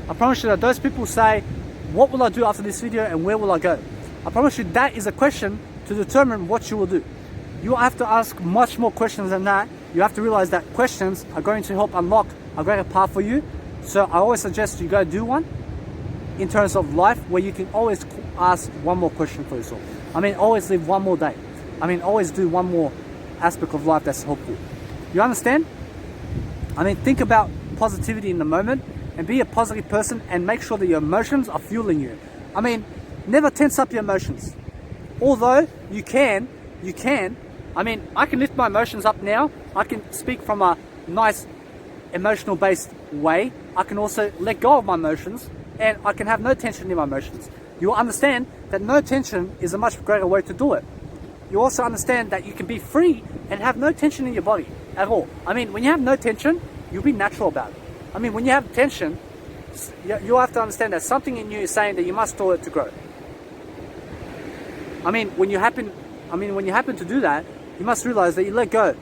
[SPEAKER 1] I promise you that those people say, what will I do after this video and where will I go? I promise you that is a question to determine what you will do. You have to ask much more questions than that. You have to realize that questions are going to help unlock a greater path for you. So I always suggest you go do one in terms of life, where you can always ask one more question for yourself. I mean, always live one more day. I mean, always do one more aspect of life that's helpful. You understand? I mean, think about positivity in the moment and be a positive person and make sure that your emotions are fueling you. I mean, never tense up your emotions. Although you can, I mean, I can lift my emotions up now. I can speak from a nice emotional based way. I can also let go of my emotions, and I can have no tension in my emotions. You will understand that no tension is a much greater way to do it. You also understand that you can be free and have no tension in your body at all. I mean, when you have no tension, you'll be natural about it. I mean, when you have tension, you have to understand that something in you is saying that you must store it to grow. I mean, when you happen to do that, you must realize that you let go.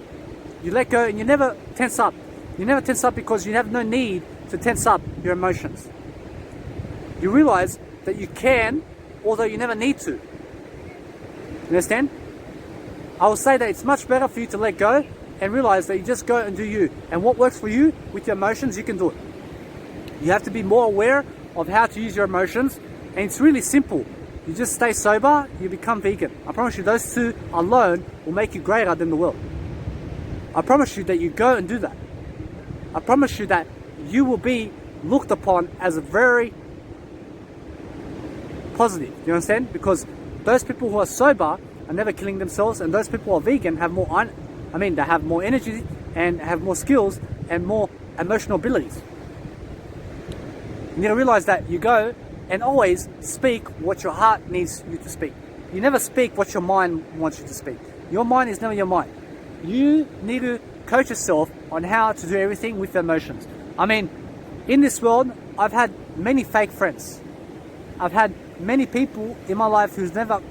[SPEAKER 1] You let go and you never tense up. You never tense up because you have no need to tense up your emotions. You realize that you can, although you never need to. You understand? I will say that it's much better for you to let go and realize that you just go and do you. And what works for you with your emotions, you can do it. You have to be more aware of how to use your emotions, and it's really simple. You just stay sober, you become vegan. I promise you those two alone will make you greater than the world. I promise you that you go and do that. I promise you that you will be looked upon as a very positive. You understand? Because those people who are sober are never killing themselves, and those people who are vegan have more they have more energy and have more skills and more emotional abilities. You need to realize that you go and always speak what your heart needs you to speak. You never speak what your mind wants you to speak. Your mind is never your mind. You need to coach yourself on how to do everything with your emotions. I mean, in this world, I've had many fake friends. I've had many people in my life who's never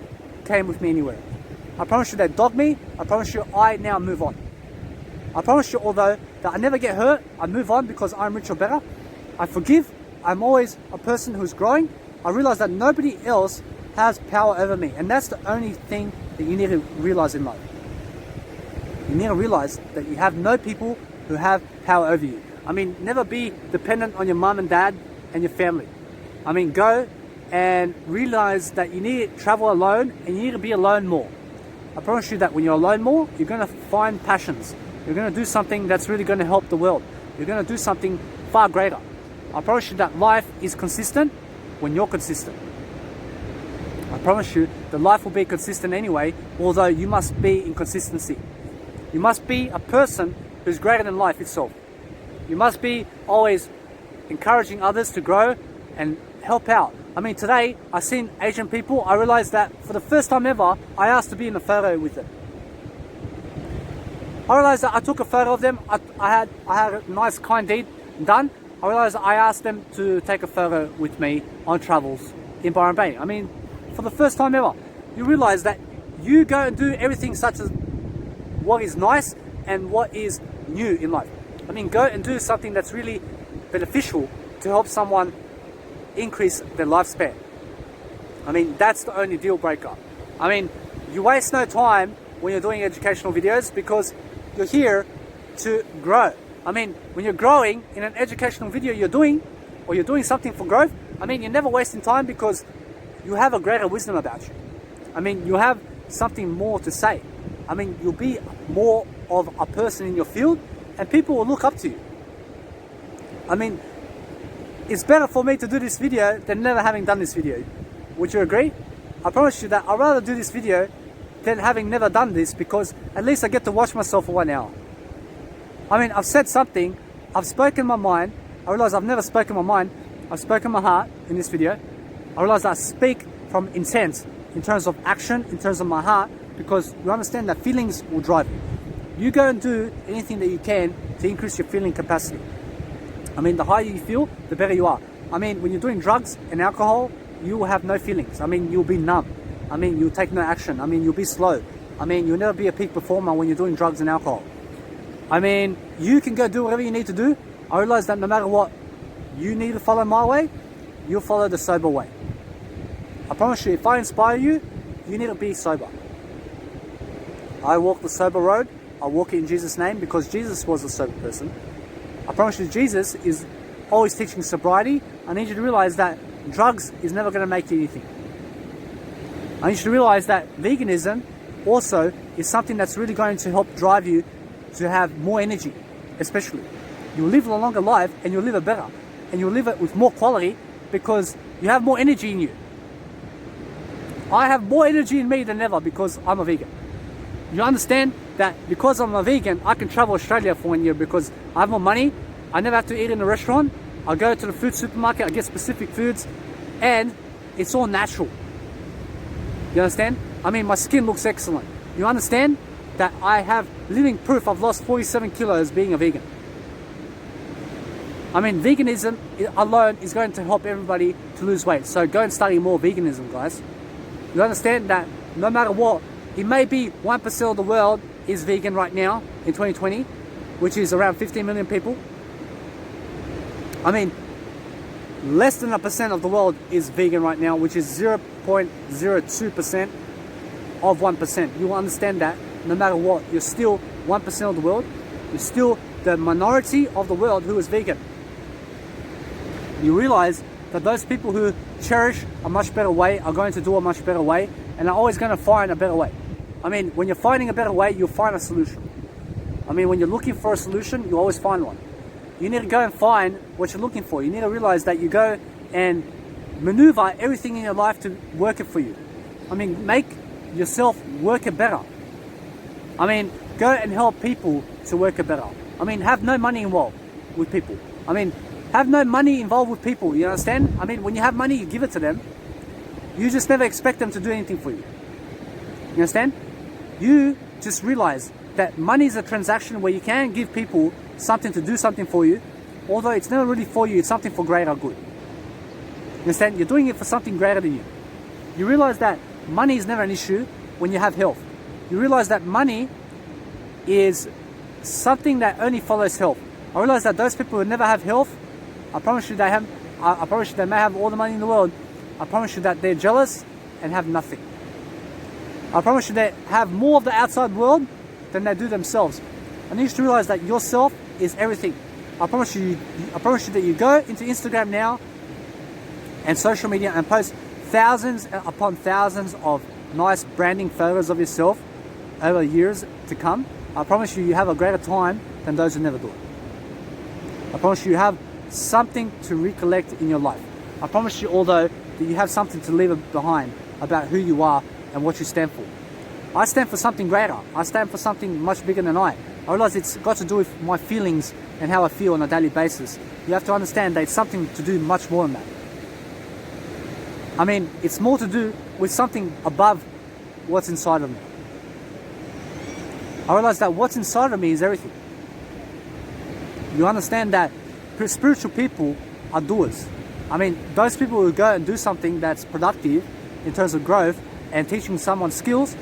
[SPEAKER 1] came with me anywhere. I promise you they dogged me. I promise you I now move on. I promise you, although that I never get hurt, I move on because I'm rich or better. I forgive. I'm always a person who's growing. I realize that nobody else has power over me, and that's the only thing that you need to realize in life. You need to realize that you have no people who have power over you. I mean, never be dependent on your mom and dad and your family. I mean, go and realize that you need to travel alone, and you need to be alone more. I promise you that when you're alone more, you're going to find passions. You're going to do something that's really going to help the world. You're going to do something far greater. I promise you that life is consistent when you're consistent. I promise you that life will be consistent anyway, although you must be in consistency. You must be a person who's greater than life itself. You must be always encouraging others to grow and help out. I mean, today I seen Asian people. I realized that for the first time ever, I asked to be in a photo with them. I realized that I took a photo of them. I had a nice, kind deed done. I realized I asked them to take a photo with me on travels in Byron Bay. I mean, for the first time ever, you realize that you go and do everything such as what is nice and what is new in life. I mean, go and do something that's really beneficial to help someone increase their lifespan. I mean, that's the only deal breaker. I mean, you waste no time when you're doing educational videos because you're here to grow. I mean, when you're growing in an educational video you're doing something for growth, I mean, you're never wasting time because you have a greater wisdom about you. I mean, you have something more to say. I mean, you'll be more of a person in your field and people will look up to you. I mean, it's better for me to do this video than never having done this video. Would you agree? I promise you that I'd rather do this video than having never done this because at least I get to watch myself for 1 hour. I mean, I've said something, I've spoken my mind. I realize I've never spoken my mind. I've spoken my heart in this video. I realize I speak from intent in terms of action, in terms of my heart, because you understand that feelings will drive you. You go and do anything that you can to increase your feeling capacity. I mean, the higher you feel, the better you are. I mean, when you're doing drugs and alcohol, you will have no feelings. I mean, you'll be numb. I mean, you'll take no action. I mean, you'll be slow. I mean, you'll never be a peak performer when you're doing drugs and alcohol. I mean, you can go do whatever you need to do. I realize that no matter what you need to follow my way, you'll follow the sober way. I promise you, if I inspire you, you need to be sober. I walk the sober road. I walk it in Jesus' name because Jesus was a sober person. I promise you, Jesus is always teaching sobriety. I need you to realize that drugs is never going to make you anything. I need you to realize that veganism also is something that's really going to help drive you to have more energy, especially. You'll live a longer life and you'll live it better. And you'll live it with more quality because you have more energy in you. I have more energy in me than ever because I'm a vegan. You understand that because I'm a vegan, I can travel Australia for 1 year because I have more money. I never have to eat in a restaurant. I go to the food supermarket, I get specific foods, and it's all natural. You understand? I mean, my skin looks excellent. You understand that I have living proof I've lost 47 kilos being a vegan. I mean, veganism alone is going to help everybody to lose weight. So go and study more veganism, guys. You understand that no matter what, it may be 1% of the world is vegan right now in 2020, which is around 15 million people. I mean, less than 1% of the world is vegan right now, which is 0.02% of 1%. You will understand that no matter what, you're still 1% of the world. You're still the minority of the world who is vegan. You realize that those people who cherish a much better way are going to do a much better way, and are always going to find a better way. I mean, when you're finding a better way, you'll find a solution. I mean, when you're looking for a solution, you always find one. You need to go and find what you're looking for. You need to realize that you go and maneuver everything in your life to work it for you. I mean, make yourself work it better. I mean, go and help people to work it better. I mean, have no money involved with people. I mean, have no money involved with people, you understand? I mean, when you have money, you give it to them. You just never expect them to do anything for you. You understand? You just realize that money is a transaction where you can give people something to do something for you, although it's never really for you, it's something for greater good. You understand? You're doing it for something greater than you. You realize that money is never an issue when you have health. You realize that money is something that only follows health. I realize that those people who never have health, I promise you they may have all the money in the world. I promise you that they're jealous and have nothing. I promise you they have more of the outside world than they do themselves. I need you to realize that yourself is everything. I promise you that you go into Instagram now and social media and post thousands upon thousands of nice branding photos of yourself over years to come. I promise you have a greater time than those who never do it. I promise you have something to recollect in your life. I promise you, although, that you have something to leave behind about who you are and what you stand for. I stand for something greater. I stand for something much bigger than I realize it's got to do with my feelings and how I feel on a daily basis. You have to understand that it's something to do much more than that. I mean, it's more to do with something above what's inside of me. I realize that what's inside of me is everything. You understand that spiritual people are doers. I mean, those people who go and do something that's productive in terms of growth and teaching someone skills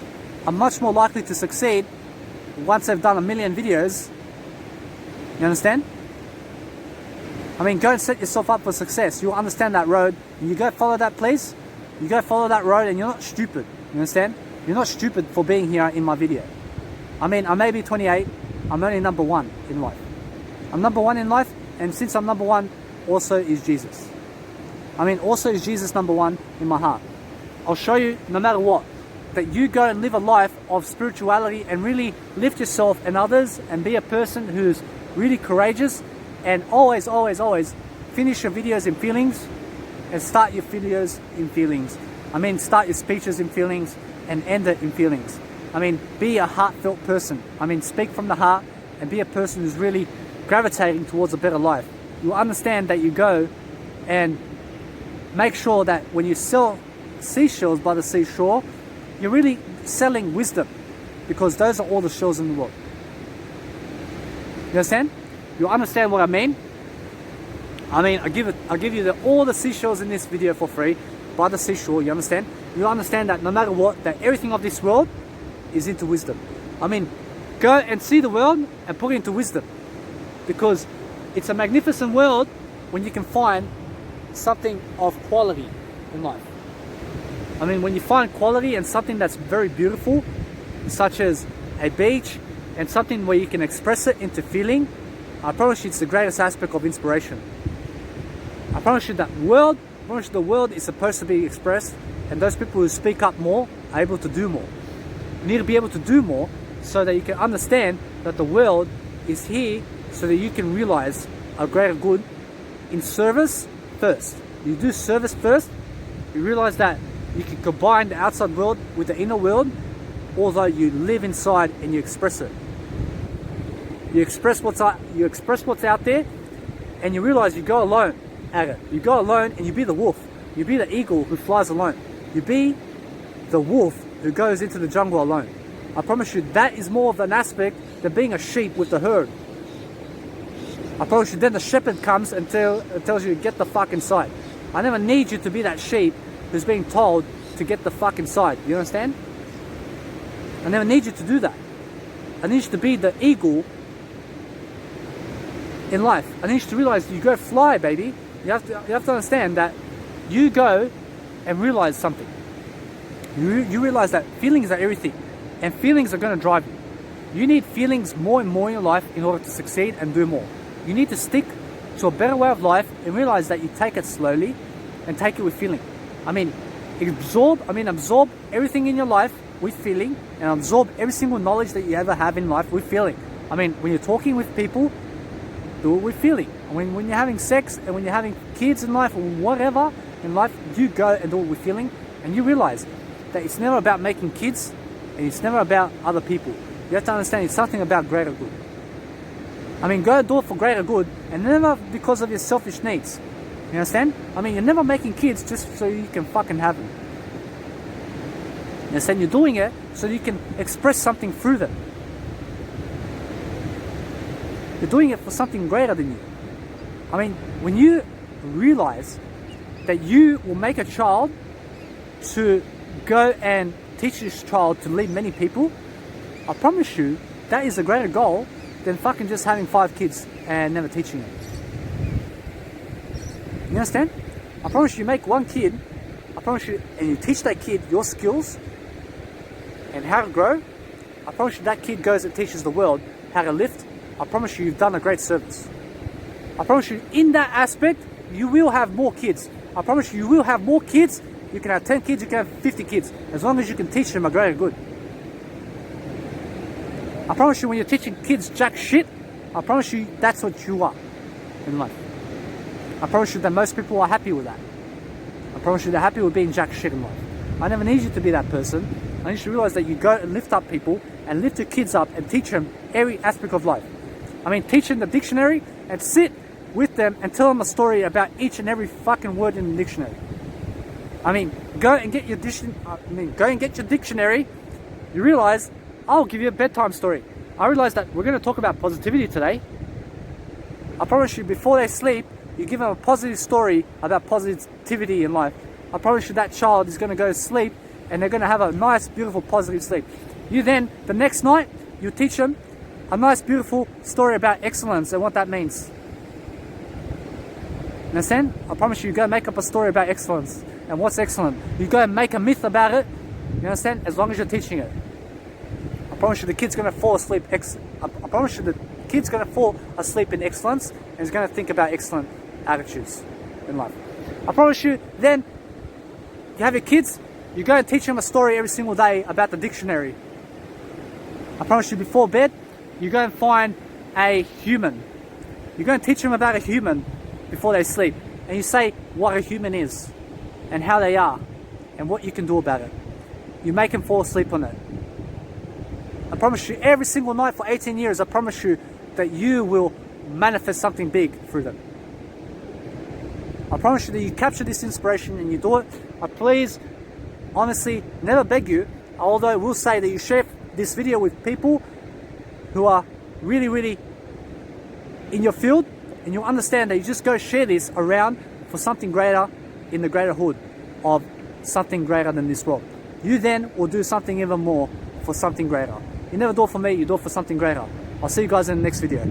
[SPEAKER 1] are much more likely to succeed once they've done 1 million videos. You understand? I mean, go and set yourself up for success. You'll understand that road. And you go follow that place. You go follow that road and you're not stupid. You understand? You're not stupid for being here in my video. I mean, I may be 28. I'm only number 1 in life. I'm number 1 in life, and since I'm number 1, also is Jesus. I mean, also is Jesus number 1 in my heart. I'll show you, no matter what, that you go and live a life of spirituality and really lift yourself and others and be a person who's really courageous, and always, always, always finish your videos in feelings and start your videos in feelings. I mean, start your speeches in feelings and end it in feelings. I mean, be a heartfelt person. I mean, speak from the heart and be a person who's really gravitating towards a better life. You'll understand that you go and make sure that when you sell seashells by the seashore, you're really selling wisdom, because those are all the shells in the world. You understand? You understand what I mean? I mean, I give you all the seashells in this video for free by the seashore. You understand? You understand that no matter what, that everything of this world is into wisdom. I mean, go and see the world and put it into wisdom, because it's a magnificent world when you can find something of quality in life. I mean, when you find quality and something that's very beautiful, such as a beach, and something where you can express it into feeling, I promise you it's the greatest aspect of inspiration. I promise you that the world is supposed to be expressed, and those people who speak up more are able to do more. You need to be able to do more so that you can understand that the world is here so that you can realize a greater good in service first. You do service first, you realize that you can combine the outside world with the inner world, although you live inside and you express it. You express what's out there, and you realize you go alone at it. You go alone and you be the wolf. You be the eagle who flies alone. You be the wolf who goes into the jungle alone. I promise you that is more of an aspect than being a sheep with the herd. I promise you then the shepherd comes and tells you, get the fuck inside. I never need you to be that sheep who's being told to get the fuck inside. You understand? I never need you to do that. I need you to be the eagle in life. I need you to realize you go fly, baby. You have to understand that you go and realize something. You realize that feelings are everything. and feelings are going to drive you. You need feelings more and more in your life in order to succeed and do more. You need to stick to a better way of life and realize that you take it slowly and take it with feeling. Absorb everything in your life with feeling, and absorb every single knowledge that you ever have in life with feeling. When you're talking with people, do it with feeling. When you're having sex and when you're having kids in life or whatever in life, you go and do it with feeling, and you realize that it's never about making kids and it's never about other people. You have to understand it's something about greater good. Go do it for greater good and never because of your selfish needs. You understand? You're never making kids just so you can fucking have them. You understand? You're doing it so you can express something through them. You're doing it for something greater than you. When you realize that you will make a child to go and teach this child to lead many people, I promise you that is a greater goal than fucking just having 5 kids and never teaching them. You understand? I promise you make one kid, and you teach that kid your skills and how to grow. I promise you that kid goes and teaches the world how to lift. I promise you you've done a great service. I promise you in that aspect you will have more kids. I promise you will have more kids. You can have 10 kids, you can have 50 kids, as long as you can teach them a greater good. I promise you when you're teaching kids jack shit, I promise you that's what you are in life. I promise you that most people are happy with that. I promise you they're happy with being jack shit in life. I never need you to be that person. I need you to realize that you go and lift up people and lift your kids up and teach them every aspect of life. Teach them the dictionary and sit with them and tell them a story about each and every fucking word in the dictionary. Go and get your dictionary. You realize I'll give you a bedtime story. I realize that we're going to talk about positivity today. I promise you before they sleep, you give them a positive story about positivity in life. I promise you that child is going to go to sleep and they're going to have a nice, beautiful, positive sleep. You then, the next night, you teach them a nice, beautiful story about excellence and what that means. Understand? I promise you go make up a story about excellence and what's excellent. You go and make a myth about it. You understand? As long as you're teaching it. I promise you the kid's going to fall asleep. I promise you the kid's going to fall asleep in excellence and is going to think about excellent attitudes in life. I promise you then you have your kids, you go and teach them a story every single day about the dictionary. I promise you before bed, you go and find a human. You go and teach them about a human before they sleep. And you say what a human is and how they are and what you can do about it. You make them fall asleep on it. I promise you every single night for 18 years, I promise you that you will manifest something big through them. I promise you that you capture this inspiration and you do it. I please, honestly, never beg you, although I will say that you share this video with people who are really, really in your field, and you'll understand that you just go share this around for something greater in the greater hood of something greater than this world. You then will do something even more for something greater. You never do it for me, you do it for something greater. I'll see you guys in the next video.